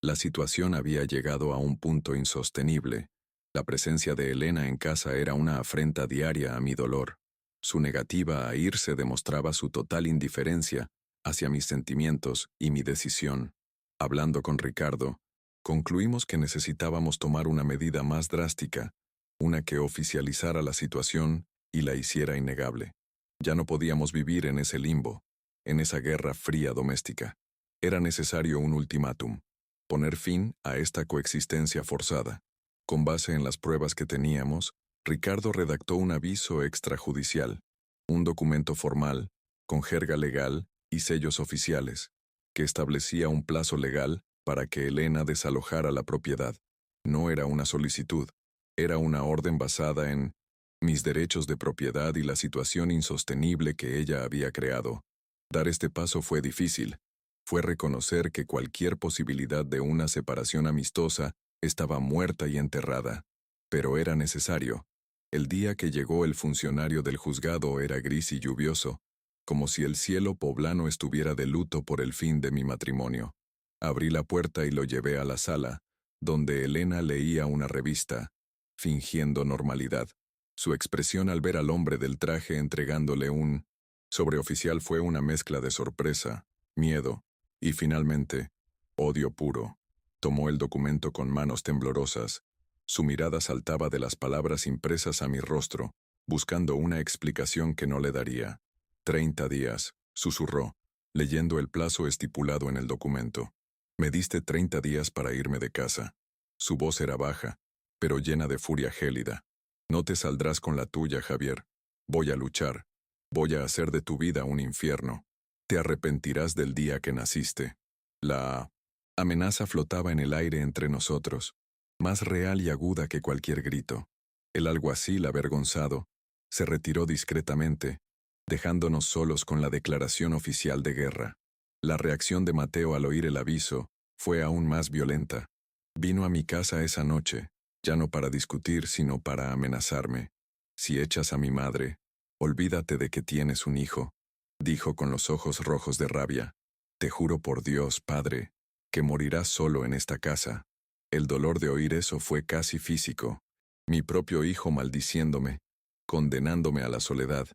La situación había llegado a un punto insostenible. La presencia de Elena en casa era una afrenta diaria a mi dolor. Su negativa a irse demostraba su total indiferencia hacia mis sentimientos y mi decisión. Hablando con Ricardo, concluimos que necesitábamos tomar una medida más drástica, una que oficializara la situación y la hiciera innegable. Ya no podíamos vivir en ese limbo, en esa guerra fría doméstica. Era necesario un ultimátum, poner fin a esta coexistencia forzada. Con base en las pruebas que teníamos, Ricardo redactó un aviso extrajudicial, un documento formal, con jerga legal y sellos oficiales, que establecía un plazo legal para que Elena desalojara la propiedad. No era una solicitud, era una orden basada en mis derechos de propiedad y la situación insostenible que ella había creado. Dar este paso fue difícil. Fue reconocer que cualquier posibilidad de una separación amistosa estaba muerta y enterrada. Pero era necesario. El día que llegó el funcionario del juzgado era gris y lluvioso, como si el cielo poblano estuviera de luto por el fin de mi matrimonio. Abrí la puerta y lo llevé a la sala, donde Elena leía una revista, fingiendo normalidad. Su expresión al ver al hombre del traje entregándole un sobreoficial fue una mezcla de sorpresa, miedo y, finalmente, odio puro. Tomó el documento con manos temblorosas. Su mirada saltaba de las palabras impresas a mi rostro, buscando una explicación que no le daría. 30 días, susurró, leyendo el plazo estipulado en el documento. Me diste 30 días para irme de casa. Su voz era baja, pero llena de furia gélida. No te saldrás con la tuya, Javier. Voy a luchar. Voy a hacer de tu vida un infierno. Te arrepentirás del día que naciste. La amenaza flotaba en el aire entre nosotros, más real y aguda que cualquier grito. El alguacil, avergonzado, se retiró discretamente, dejándonos solos con la declaración oficial de guerra. La reacción de Mateo al oír el aviso fue aún más violenta. Vino a mi casa esa noche, ya no para discutir, sino para amenazarme. Si echas a mi madre, olvídate de que tienes un hijo, dijo con los ojos rojos de rabia. Te juro por Dios, padre, que morirás solo en esta casa. El dolor de oír eso fue casi físico. Mi propio hijo maldiciéndome, condenándome a la soledad.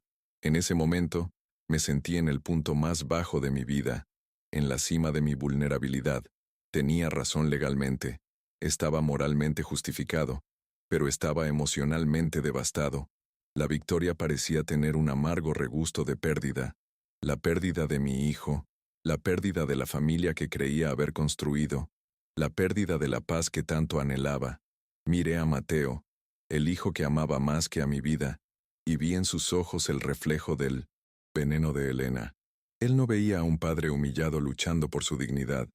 En ese momento, me sentí en el punto más bajo de mi vida, en la cima de mi vulnerabilidad. Tenía razón legalmente, estaba moralmente justificado, pero estaba emocionalmente devastado. La victoria parecía tener un amargo regusto de pérdida. La pérdida de mi hijo, la pérdida de la familia que creía haber construido, la pérdida de la paz que tanto anhelaba. Miré a Mateo, el hijo que amaba más que a mi vida, y vi en sus ojos el reflejo del veneno de Elena. Él no veía a un padre humillado luchando por su dignidad,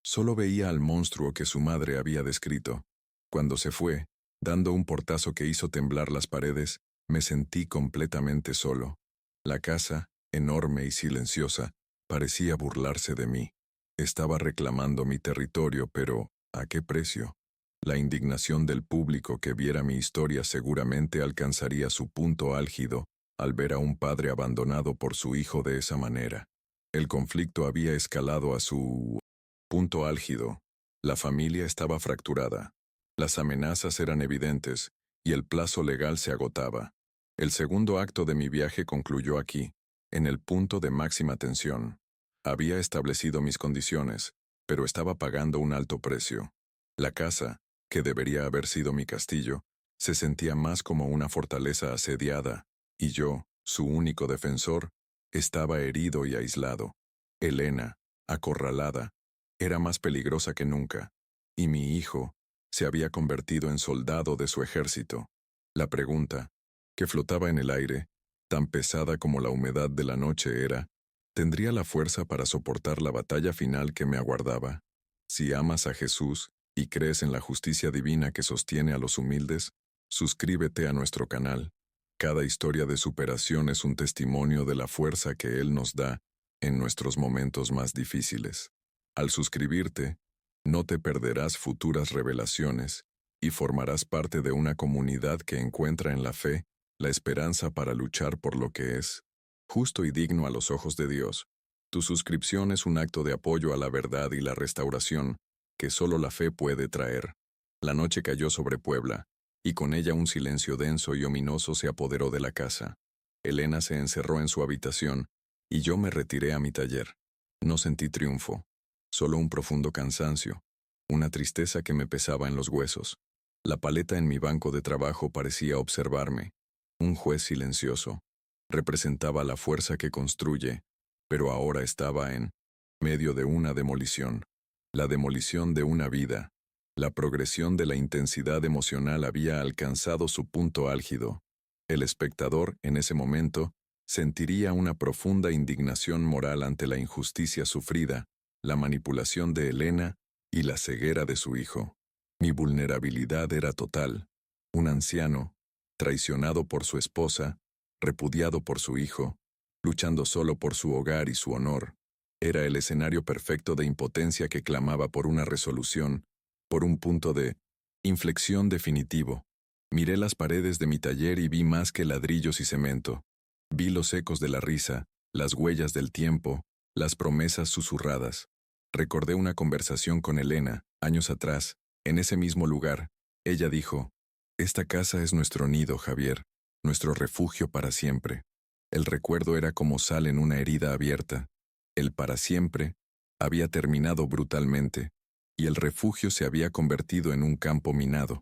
solo veía al monstruo que su madre había descrito. Cuando se fue, dando un portazo que hizo temblar las paredes, me sentí completamente solo. La casa, enorme y silenciosa, parecía burlarse de mí. Estaba reclamando mi territorio, pero ¿a qué precio? La indignación del público que viera mi historia seguramente alcanzaría su punto álgido al ver a un padre abandonado por su hijo de esa manera. El conflicto había escalado a su punto álgido. La familia estaba fracturada. Las amenazas eran evidentes y el plazo legal se agotaba. El segundo acto de mi viaje concluyó aquí, en el punto de máxima tensión. Había establecido mis condiciones, pero estaba pagando un alto precio. La casa, que debería haber sido mi castillo, se sentía más como una fortaleza asediada, y yo, su único defensor, estaba herido y aislado. Elena, acorralada, era más peligrosa que nunca. y mi hijo se había convertido en soldado de su ejército. La pregunta, que flotaba en el aire, tan pesada como la humedad de la noche era, ¿tendría la fuerza para soportar la batalla final que me aguardaba? Si amas a Jesús y crees en la justicia divina que sostiene a los humildes, suscríbete a nuestro canal. Cada historia de superación es un testimonio de la fuerza que Él nos da en nuestros momentos más difíciles. Al suscribirte, no te perderás futuras revelaciones y formarás parte de una comunidad que encuentra en la fe la esperanza para luchar por lo que es justo y digno a los ojos de Dios. Tu suscripción es un acto de apoyo a la verdad y la restauración que solo la fe puede traer. La noche cayó sobre Puebla, y con ella un silencio denso y ominoso se apoderó de la casa. Elena se encerró en su habitación, y yo me retiré a mi taller. No sentí triunfo, solo un profundo cansancio, una tristeza que me pesaba en los huesos. La paleta en mi banco de trabajo parecía observarme, un juez silencioso. Representaba la fuerza que construye, pero ahora estaba en medio de una demolición. La demolición de una vida. La progresión de la intensidad emocional había alcanzado su punto álgido. El espectador, en ese momento, sentiría una profunda indignación moral ante la injusticia sufrida, la manipulación de Elena y la ceguera de su hijo. Mi vulnerabilidad era total. Un anciano, traicionado por su esposa, repudiado por su hijo, luchando solo por su hogar y su honor. Era el escenario perfecto de impotencia que clamaba por una resolución, por un punto de inflexión definitivo. Miré las paredes de mi taller y vi más que ladrillos y cemento. Vi los ecos de la risa, las huellas del tiempo, las promesas susurradas. Recordé una conversación con Elena, años atrás, en ese mismo lugar. Ella dijo, «Esta casa es nuestro nido, Javier, nuestro refugio para siempre». El recuerdo era como sal en una herida abierta. El para siempre había terminado brutalmente, y el refugio se había convertido en un campo minado.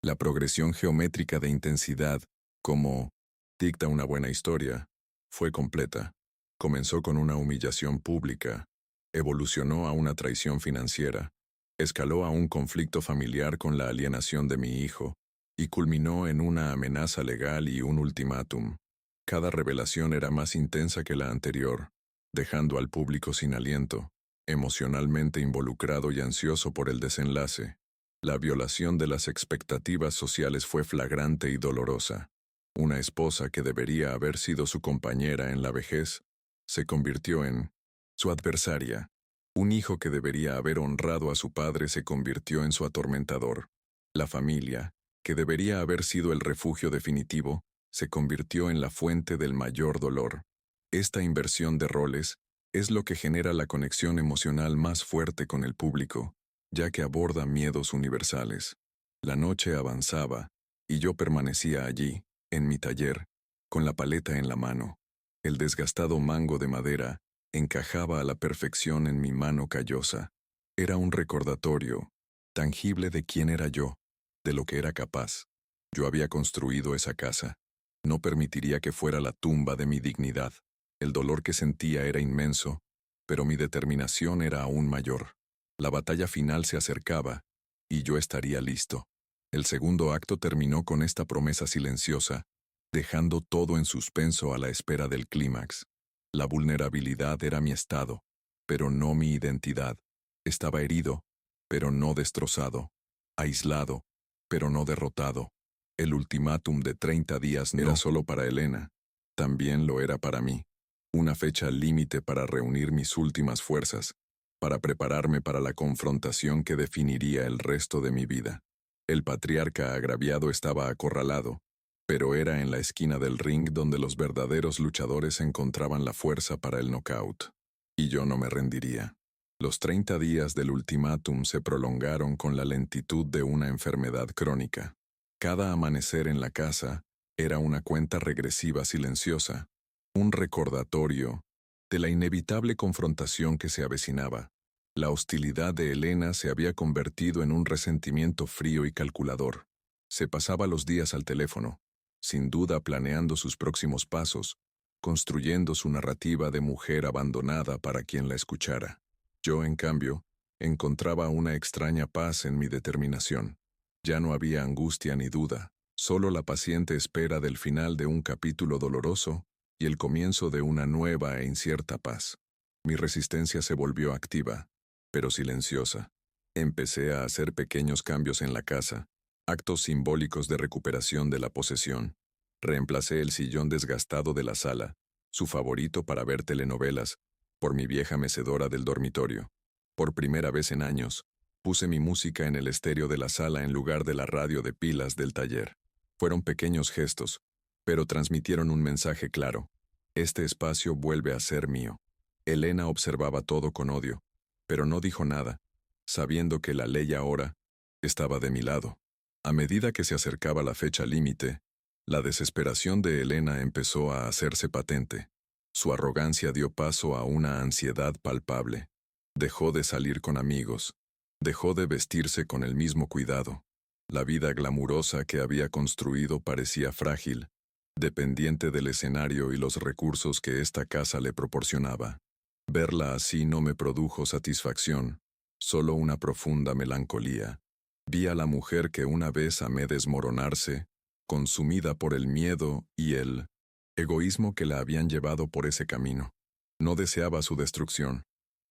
La progresión geométrica de intensidad, como dicta una buena historia, fue completa. Comenzó con una humillación pública, evolucionó a una traición financiera, escaló a un conflicto familiar con la alienación de mi hijo, y culminó en una amenaza legal y un ultimátum. Cada revelación era más intensa que la anterior, dejando al público sin aliento, emocionalmente involucrado y ansioso por el desenlace. La violación de las expectativas sociales fue flagrante y dolorosa. Una esposa que debería haber sido su compañera en la vejez, se convirtió en su adversaria. Un hijo que debería haber honrado a su padre se convirtió en su atormentador. La familia, que debería haber sido el refugio definitivo, se convirtió en la fuente del mayor dolor. Esta inversión de roles es lo que genera la conexión emocional más fuerte con el público, ya que aborda miedos universales. La noche avanzaba, y yo permanecía allí, en mi taller, con la paleta en la mano. El desgastado mango de madera encajaba a la perfección en mi mano callosa. Era un recordatorio, tangible de quién era yo, de lo que era capaz. Yo había construido esa casa. No permitiría que fuera la tumba de mi dignidad. El dolor que sentía era inmenso, pero mi determinación era aún mayor. La batalla final se acercaba, y yo estaría listo. El segundo acto terminó con esta promesa silenciosa, dejando todo en suspenso a la espera del clímax. La vulnerabilidad era mi estado, pero no mi identidad. Estaba herido, pero no destrozado. Aislado, pero no derrotado. El ultimátum de 30 días no era solo para Elena, también lo era para mí. Una fecha límite para reunir mis últimas fuerzas, para prepararme para la confrontación que definiría el resto de mi vida. El patriarca agraviado estaba acorralado, pero era en la esquina del ring donde los verdaderos luchadores encontraban la fuerza para el knockout. Y yo no me rendiría. Los 30 días del ultimátum se prolongaron con la lentitud de una enfermedad crónica. Cada amanecer en la casa era una cuenta regresiva silenciosa, un recordatorio de la inevitable confrontación que se avecinaba. La hostilidad de Elena se había convertido en un resentimiento frío y calculador. Se pasaba los días al teléfono, sin duda planeando sus próximos pasos, construyendo su narrativa de mujer abandonada para quien la escuchara. Yo, en cambio, Encontraba una extraña paz en mi determinación. Ya no había angustia ni duda, solo la paciente espera del final de un capítulo doloroso y el comienzo de una nueva e incierta paz. Mi resistencia se volvió activa, pero silenciosa. Empecé a hacer pequeños cambios en la casa, actos simbólicos de recuperación de la posesión. Reemplacé el sillón desgastado de la sala, su favorito para ver telenovelas, por mi vieja mecedora del dormitorio. Por primera vez en años, puse mi música en el estéreo de la sala en lugar de la radio de pilas del taller. Fueron pequeños gestos, pero transmitieron un mensaje claro. Este espacio vuelve a ser mío. Elena observaba todo con odio, pero no dijo nada, sabiendo que la ley ahora estaba de mi lado. A medida que se acercaba la fecha límite, la desesperación de Elena empezó a hacerse patente. Su arrogancia dio paso a una ansiedad palpable. Dejó de salir con amigos. Dejó de vestirse con el mismo cuidado. La vida glamurosa que había construido parecía frágil, dependiente del escenario y los recursos que esta casa le proporcionaba. Verla así no me produjo satisfacción, solo una profunda melancolía. Vi a la mujer que una vez amé desmoronarse, consumida por el miedo y el egoísmo que la habían llevado por ese camino. No deseaba su destrucción,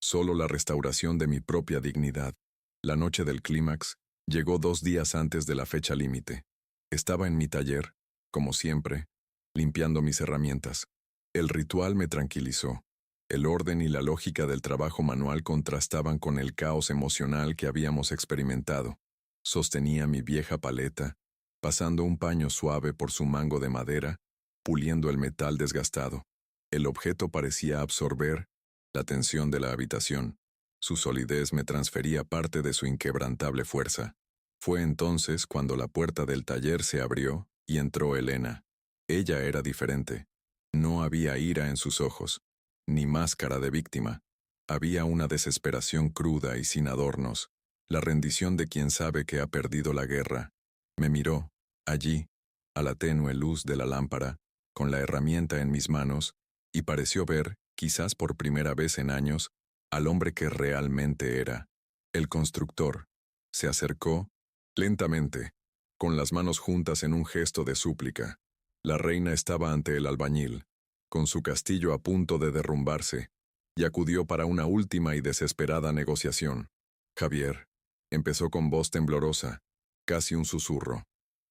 solo la restauración de mi propia dignidad. La noche del clímax llegó 2 días antes de la fecha límite. Estaba en mi taller, como siempre, limpiando mis herramientas. El ritual me tranquilizó. El orden y la lógica del trabajo manual contrastaban con el caos emocional que habíamos experimentado. Sostenía mi vieja paleta, pasando un paño suave por su mango de madera, puliendo el metal desgastado. El objeto parecía absorber la tensión de la habitación. Su solidez me transfería parte de su inquebrantable fuerza. Fue entonces cuando la puerta del taller se abrió y entró Elena. Ella era diferente. No había ira en sus ojos, ni máscara de víctima. Había una desesperación cruda y sin adornos, la rendición de quien sabe que ha perdido la guerra. Me miró, allí, a la tenue luz de la lámpara, con la herramienta en mis manos, y pareció ver, quizás por primera vez en años, al hombre que realmente era. El constructor se acercó, lentamente, con las manos juntas en un gesto de súplica. La reina estaba ante el albañil, con su castillo a punto de derrumbarse, y acudió para una última y desesperada negociación. Javier, empezó con voz temblorosa, casi un susurro.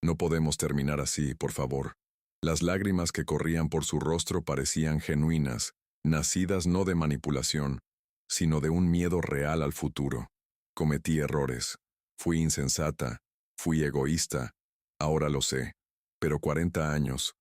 No podemos terminar así, por favor. Las lágrimas que corrían por su rostro parecían genuinas, nacidas no de manipulación, sino de un miedo real al futuro. Cometí errores. Fui insensata. Fui egoísta. Ahora lo sé. Pero 40 años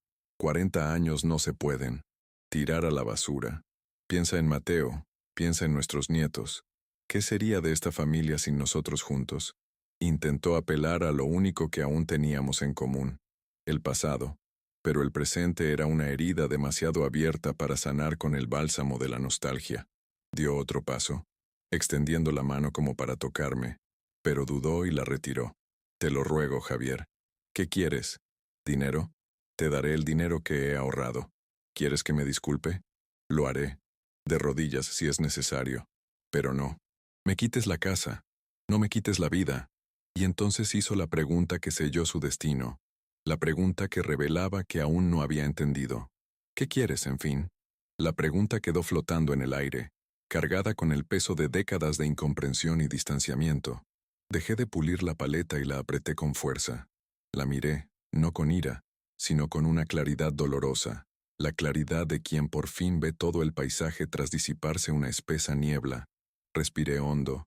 no se pueden tirar a la basura. Piensa en Mateo, piensa en nuestros nietos. ¿Qué sería de esta familia sin nosotros juntos? Intentó apelar a lo único que aún teníamos en común, el pasado, pero el presente era una herida demasiado abierta para sanar con el bálsamo de la nostalgia. Dio otro paso, extendiendo la mano como para tocarme, pero dudó y la retiró. Te lo ruego, Javier. ¿Qué quieres? ¿Dinero? Te daré el dinero que he ahorrado. ¿Quieres que me disculpe? Lo haré, de rodillas si es necesario. Pero no. Me quites la casa. No me quites la vida. Y entonces hizo la pregunta que selló su destino, la pregunta que revelaba que aún no había entendido. ¿Qué quieres, en fin? La pregunta quedó flotando en el aire, cargada con el peso de décadas de incomprensión y distanciamiento. Dejé de pulir la paleta y la apreté con fuerza. La miré, no con ira, sino con una claridad dolorosa, la claridad de quien por fin ve todo el paisaje tras disiparse una espesa niebla. Respiré hondo,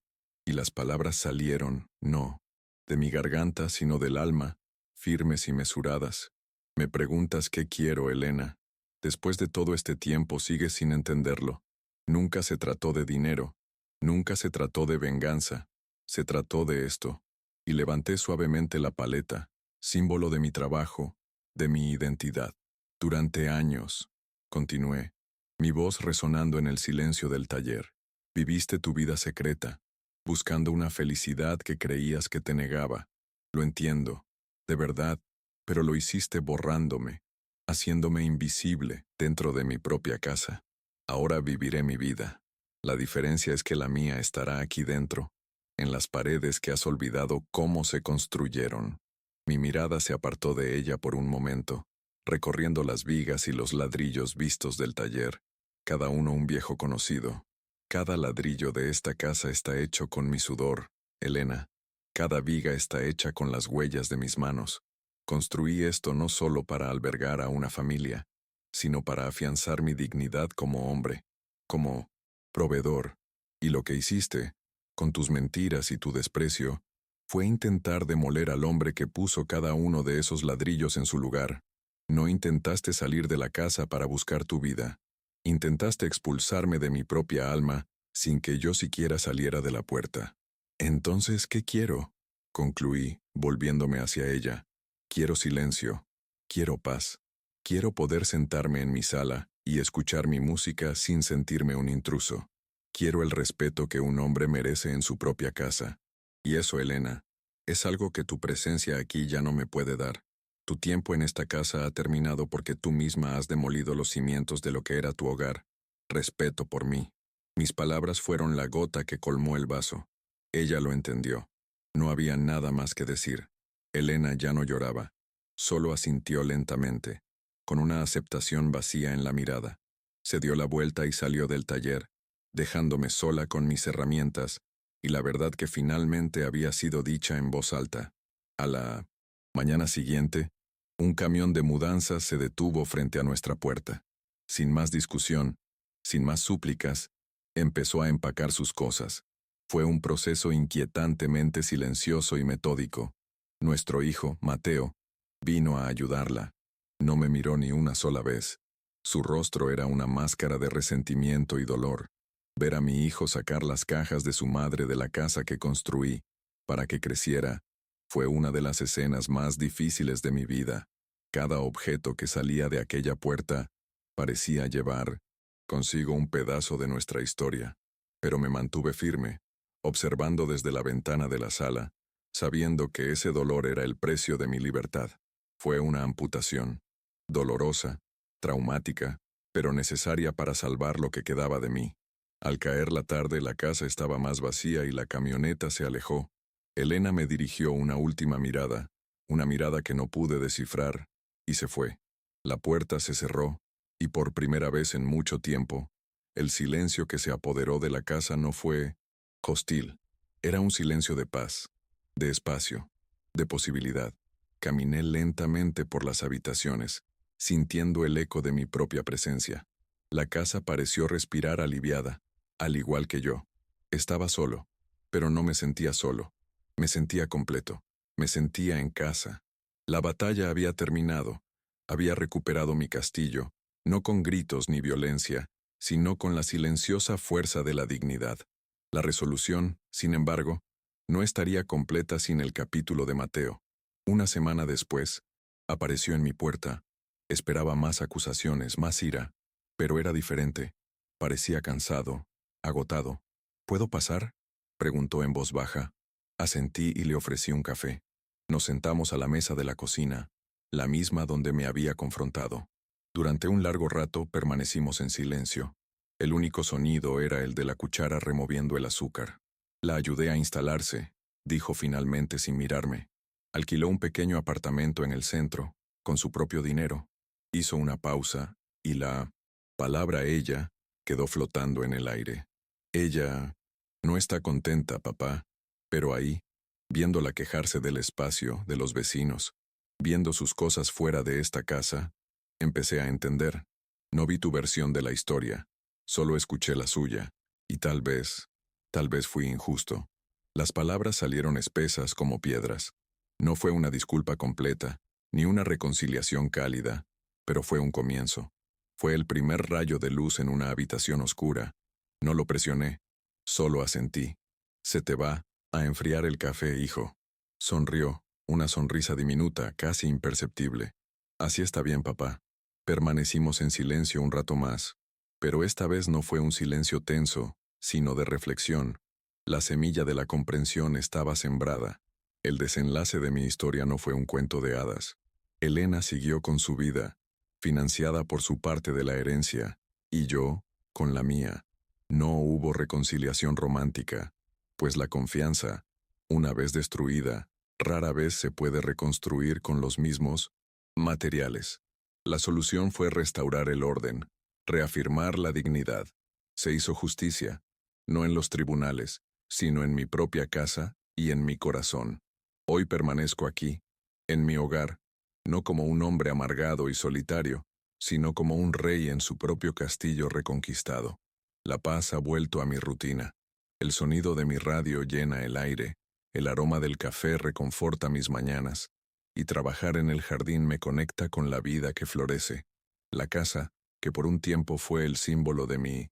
y las palabras salieron, no de mi garganta, sino del alma, firmes y mesuradas. Me preguntas qué quiero, Elena. Después de todo este tiempo sigues sin entenderlo. Nunca se trató de dinero, nunca se trató de venganza, se trató de esto. Y levanté suavemente la paleta, símbolo de mi trabajo, de mi identidad. Durante años, continué, mi voz resonando en el silencio del taller. Viviste tu vida secreta, buscando una felicidad que creías que te negaba. Lo entiendo, de verdad, pero lo hiciste borrándome, haciéndome invisible dentro de mi propia casa. Ahora viviré mi vida. La diferencia es que la mía estará aquí dentro, en las paredes que has olvidado cómo se construyeron. Mi mirada se apartó de ella por un momento, recorriendo las vigas y los ladrillos vistos del taller, cada uno un viejo conocido. Cada ladrillo de esta casa está hecho con mi sudor, Elena. Cada viga está hecha con las huellas de mis manos. Construí esto no solo para albergar a una familia, sino para afianzar mi dignidad como hombre, como proveedor. Y lo que hiciste, con tus mentiras y tu desprecio, fue intentar demoler al hombre que puso cada uno de esos ladrillos en su lugar. No intentaste salir de la casa para buscar tu vida. Intentaste expulsarme de mi propia alma sin que yo siquiera saliera de la puerta. Entonces, ¿qué quiero? Concluí, volviéndome hacia ella. Quiero silencio. Quiero paz. Quiero poder sentarme en mi sala y escuchar mi música sin sentirme un intruso. Quiero el respeto que un hombre merece en su propia casa. Y eso, Elena, es algo que tu presencia aquí ya no me puede dar. Tu tiempo en esta casa ha terminado porque tú misma has demolido los cimientos de lo que era tu hogar. Respeto por mí. Mis palabras fueron la gota que colmó el vaso. Ella lo entendió. No había nada más que decir. Elena ya no lloraba. Solo asintió lentamente, con una aceptación vacía en la mirada. Se dio la vuelta y salió del taller, dejándome sola con mis herramientas, y la verdad que finalmente había sido dicha en voz alta. A la mañana siguiente, un camión de mudanzas se detuvo frente a nuestra puerta. Sin más discusión, sin más súplicas, empezó a empacar sus cosas. Fue un proceso inquietantemente silencioso y metódico. Nuestro hijo, Mateo, vino a ayudarla. No me miró ni una sola vez. Su rostro era una máscara de resentimiento y dolor. Ver a mi hijo sacar las cajas de su madre de la casa que construí para que creciera fue una de las escenas más difíciles de mi vida. Cada objeto que salía de aquella puerta parecía llevar consigo un pedazo de nuestra historia, pero me mantuve firme, observando desde la ventana de la sala, sabiendo que ese dolor era el precio de mi libertad. Fue una amputación, dolorosa, traumática, pero necesaria para salvar lo que quedaba de mí. Al caer la tarde, la casa estaba más vacía y la camioneta se alejó. Elena me dirigió una última mirada, una mirada que no pude descifrar, y se fue. La puerta se cerró, y por primera vez en mucho tiempo, el silencio que se apoderó de la casa no fue hostil. Era un silencio de paz, de espacio, de posibilidad. Caminé lentamente por las habitaciones, sintiendo el eco de mi propia presencia. La casa pareció respirar aliviada, al igual que yo. Estaba solo, pero no me sentía solo. Me sentía completo. Me sentía en casa. La batalla había terminado. Había recuperado mi castillo, no con gritos ni violencia, sino con la silenciosa fuerza de la dignidad. La resolución, sin embargo, no estaría completa sin el capítulo de Mateo. Una semana después, apareció en mi puerta. Esperaba más acusaciones, más ira, pero era diferente. Parecía cansado, agotado. ¿Puedo pasar?, preguntó en voz baja. Asentí y le ofrecí un café. Nos sentamos a la mesa de la cocina, la misma donde me había confrontado. Durante un largo rato permanecimos en silencio. El único sonido era el de la cuchara removiendo el azúcar. La ayudé a instalarse, dijo finalmente sin mirarme. Alquiló un pequeño apartamento en el centro, con su propio dinero. Hizo una pausa, y la palabra ella quedó flotando en el aire. Ella no está contenta, papá, pero ahí, viéndola quejarse del espacio, de los vecinos, viendo sus cosas fuera de esta casa, empecé a entender. No vi tu versión de la historia, solo escuché la suya, y tal vez fui injusto. Las palabras salieron espesas como piedras. No fue una disculpa completa, ni una reconciliación cálida, pero fue un comienzo. Fue el primer rayo de luz en una habitación oscura. No lo presioné, solo asentí. Se te va a enfriar el café, hijo. Sonrió, una sonrisa diminuta, casi imperceptible. Así está bien, papá. Permanecimos en silencio un rato más, pero esta vez no fue un silencio tenso, sino de reflexión. La semilla de la comprensión estaba sembrada. El desenlace de mi historia no fue un cuento de hadas. Elena siguió con su vida, financiada por su parte de la herencia, y yo, con la mía. No hubo reconciliación romántica. pues la confianza, una vez destruida, rara vez se puede reconstruir con los mismos materiales. La solución fue restaurar el orden, reafirmar la dignidad. Se hizo justicia, no en los tribunales, sino en mi propia casa y en mi corazón. Hoy permanezco aquí, en mi hogar, no como un hombre amargado y solitario, sino como un rey en su propio castillo reconquistado. La paz ha vuelto a mi rutina. El sonido de mi radio llena el aire, el aroma del café reconforta mis mañanas, y trabajar en el jardín me conecta con la vida que florece. La casa, que por un tiempo fue el símbolo de mi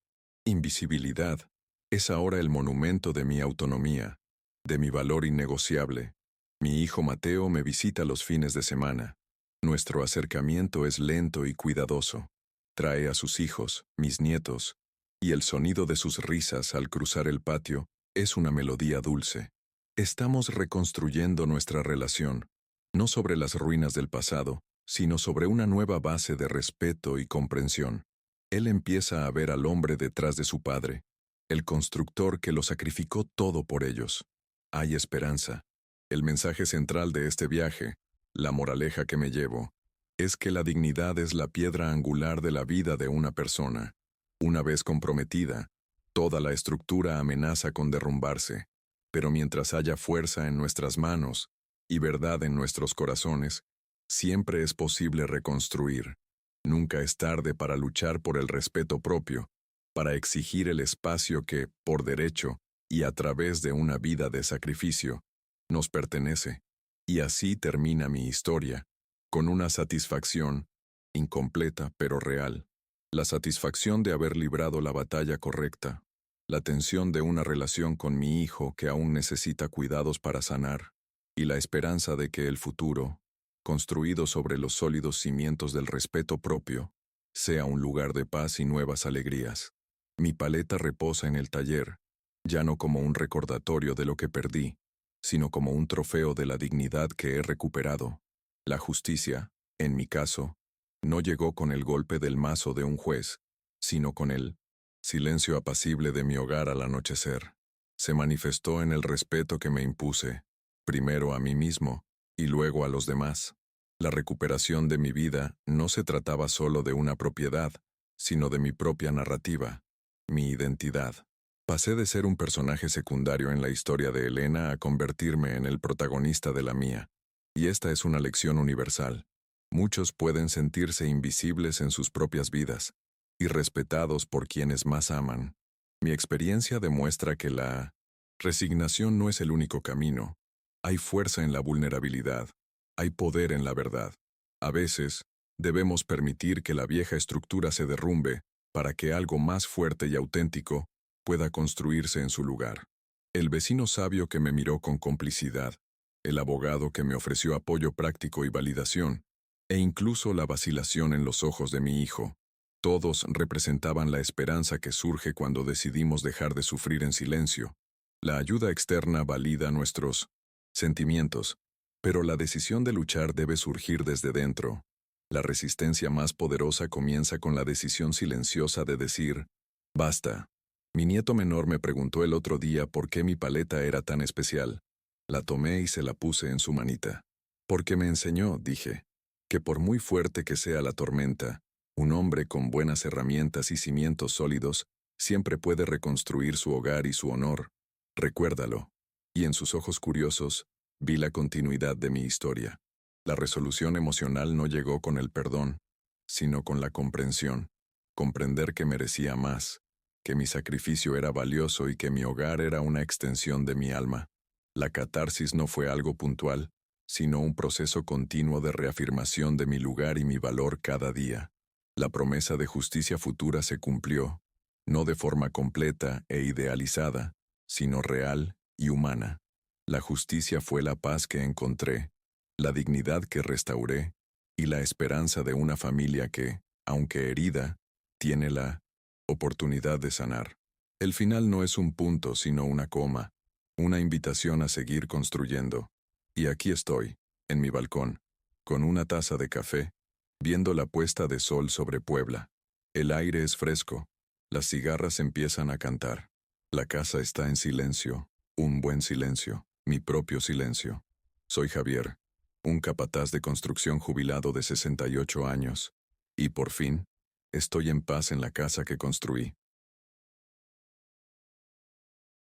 invisibilidad, es ahora el monumento de mi autonomía, de mi valor innegociable. Mi hijo Mateo me visita los fines de semana. Nuestro acercamiento es lento y cuidadoso. Trae a sus hijos, mis nietos, y el sonido de sus risas al cruzar el patio es una melodía dulce. Estamos reconstruyendo nuestra relación, no sobre las ruinas del pasado, sino sobre una nueva base de respeto y comprensión. Él empieza a ver al hombre detrás de su padre, el constructor que lo sacrificó todo por ellos. Hay esperanza. El mensaje central de este viaje, la moraleja que me llevo, es que la dignidad es la piedra angular de la vida de una persona. Una vez comprometida, toda la estructura amenaza con derrumbarse, pero mientras haya fuerza en nuestras manos y verdad en nuestros corazones, siempre es posible reconstruir. Nunca es tarde para luchar por el respeto propio, para exigir el espacio que, por derecho, y a través de una vida de sacrificio, nos pertenece. Y así termina mi historia, con una satisfacción, incompleta pero real. La satisfacción de haber librado la batalla correcta, la tensión de una relación con mi hijo que aún necesita cuidados para sanar, y la esperanza de que el futuro, construido sobre los sólidos cimientos del respeto propio, sea un lugar de paz y nuevas alegrías. Mi paleta reposa en el taller, ya no como un recordatorio de lo que perdí, sino como un trofeo de la dignidad que he recuperado. La justicia, en mi caso, no llegó con el golpe del mazo de un juez, sino con el silencio apacible de mi hogar al anochecer. Se manifestó en el respeto que me impuse, primero a mí mismo y luego a los demás. La recuperación de mi vida no se trataba solo de una propiedad, sino de mi propia narrativa, mi identidad. Pasé de ser un personaje secundario en la historia de Elena a convertirme en el protagonista de la mía. Y esta es una lección universal. Muchos pueden sentirse invisibles en sus propias vidas, irrespetados por quienes más aman. Mi experiencia demuestra que la resignación no es el único camino. Hay fuerza en la vulnerabilidad, hay poder en la verdad. A veces, debemos permitir que la vieja estructura se derrumbe para que algo más fuerte y auténtico pueda construirse en su lugar. El vecino sabio que me miró con complicidad, el abogado que me ofreció apoyo práctico y validación, e incluso la vacilación en los ojos de mi hijo, todos representaban la esperanza que surge cuando decidimos dejar de sufrir en silencio. La ayuda externa valida nuestros sentimientos, pero la decisión de luchar debe surgir desde dentro. La resistencia más poderosa comienza con la decisión silenciosa de decir, basta. Mi nieto menor me preguntó el otro día por qué mi paleta era tan especial. La tomé y se la puse en su manita. Porque me enseñó, dije, que por muy fuerte que sea la tormenta, un hombre con buenas herramientas y cimientos sólidos siempre puede reconstruir su hogar y su honor. Recuérdalo. Y en sus ojos curiosos, vi la continuidad de mi historia. La resolución emocional no llegó con el perdón, sino con la comprensión. Comprender que merecía más, que mi sacrificio era valioso y que mi hogar era una extensión de mi alma. La catarsis no fue algo puntual, sino un proceso continuo de reafirmación de mi lugar y mi valor cada día. La promesa de justicia futura se cumplió, no de forma completa e idealizada, sino real y humana. La justicia fue la paz que encontré, la dignidad que restauré y la esperanza de una familia que, aunque herida, tiene la oportunidad de sanar. El final no es un punto, sino una coma, una invitación a seguir construyendo. Y aquí estoy, en mi balcón, con una taza de café, viendo la puesta de sol sobre Puebla. El aire es fresco, las cigarras empiezan a cantar. La casa está en silencio, Un buen silencio, mi propio silencio. Soy Javier, un capataz de construcción jubilado de 68 años, y por fin, estoy en paz en la casa que construí.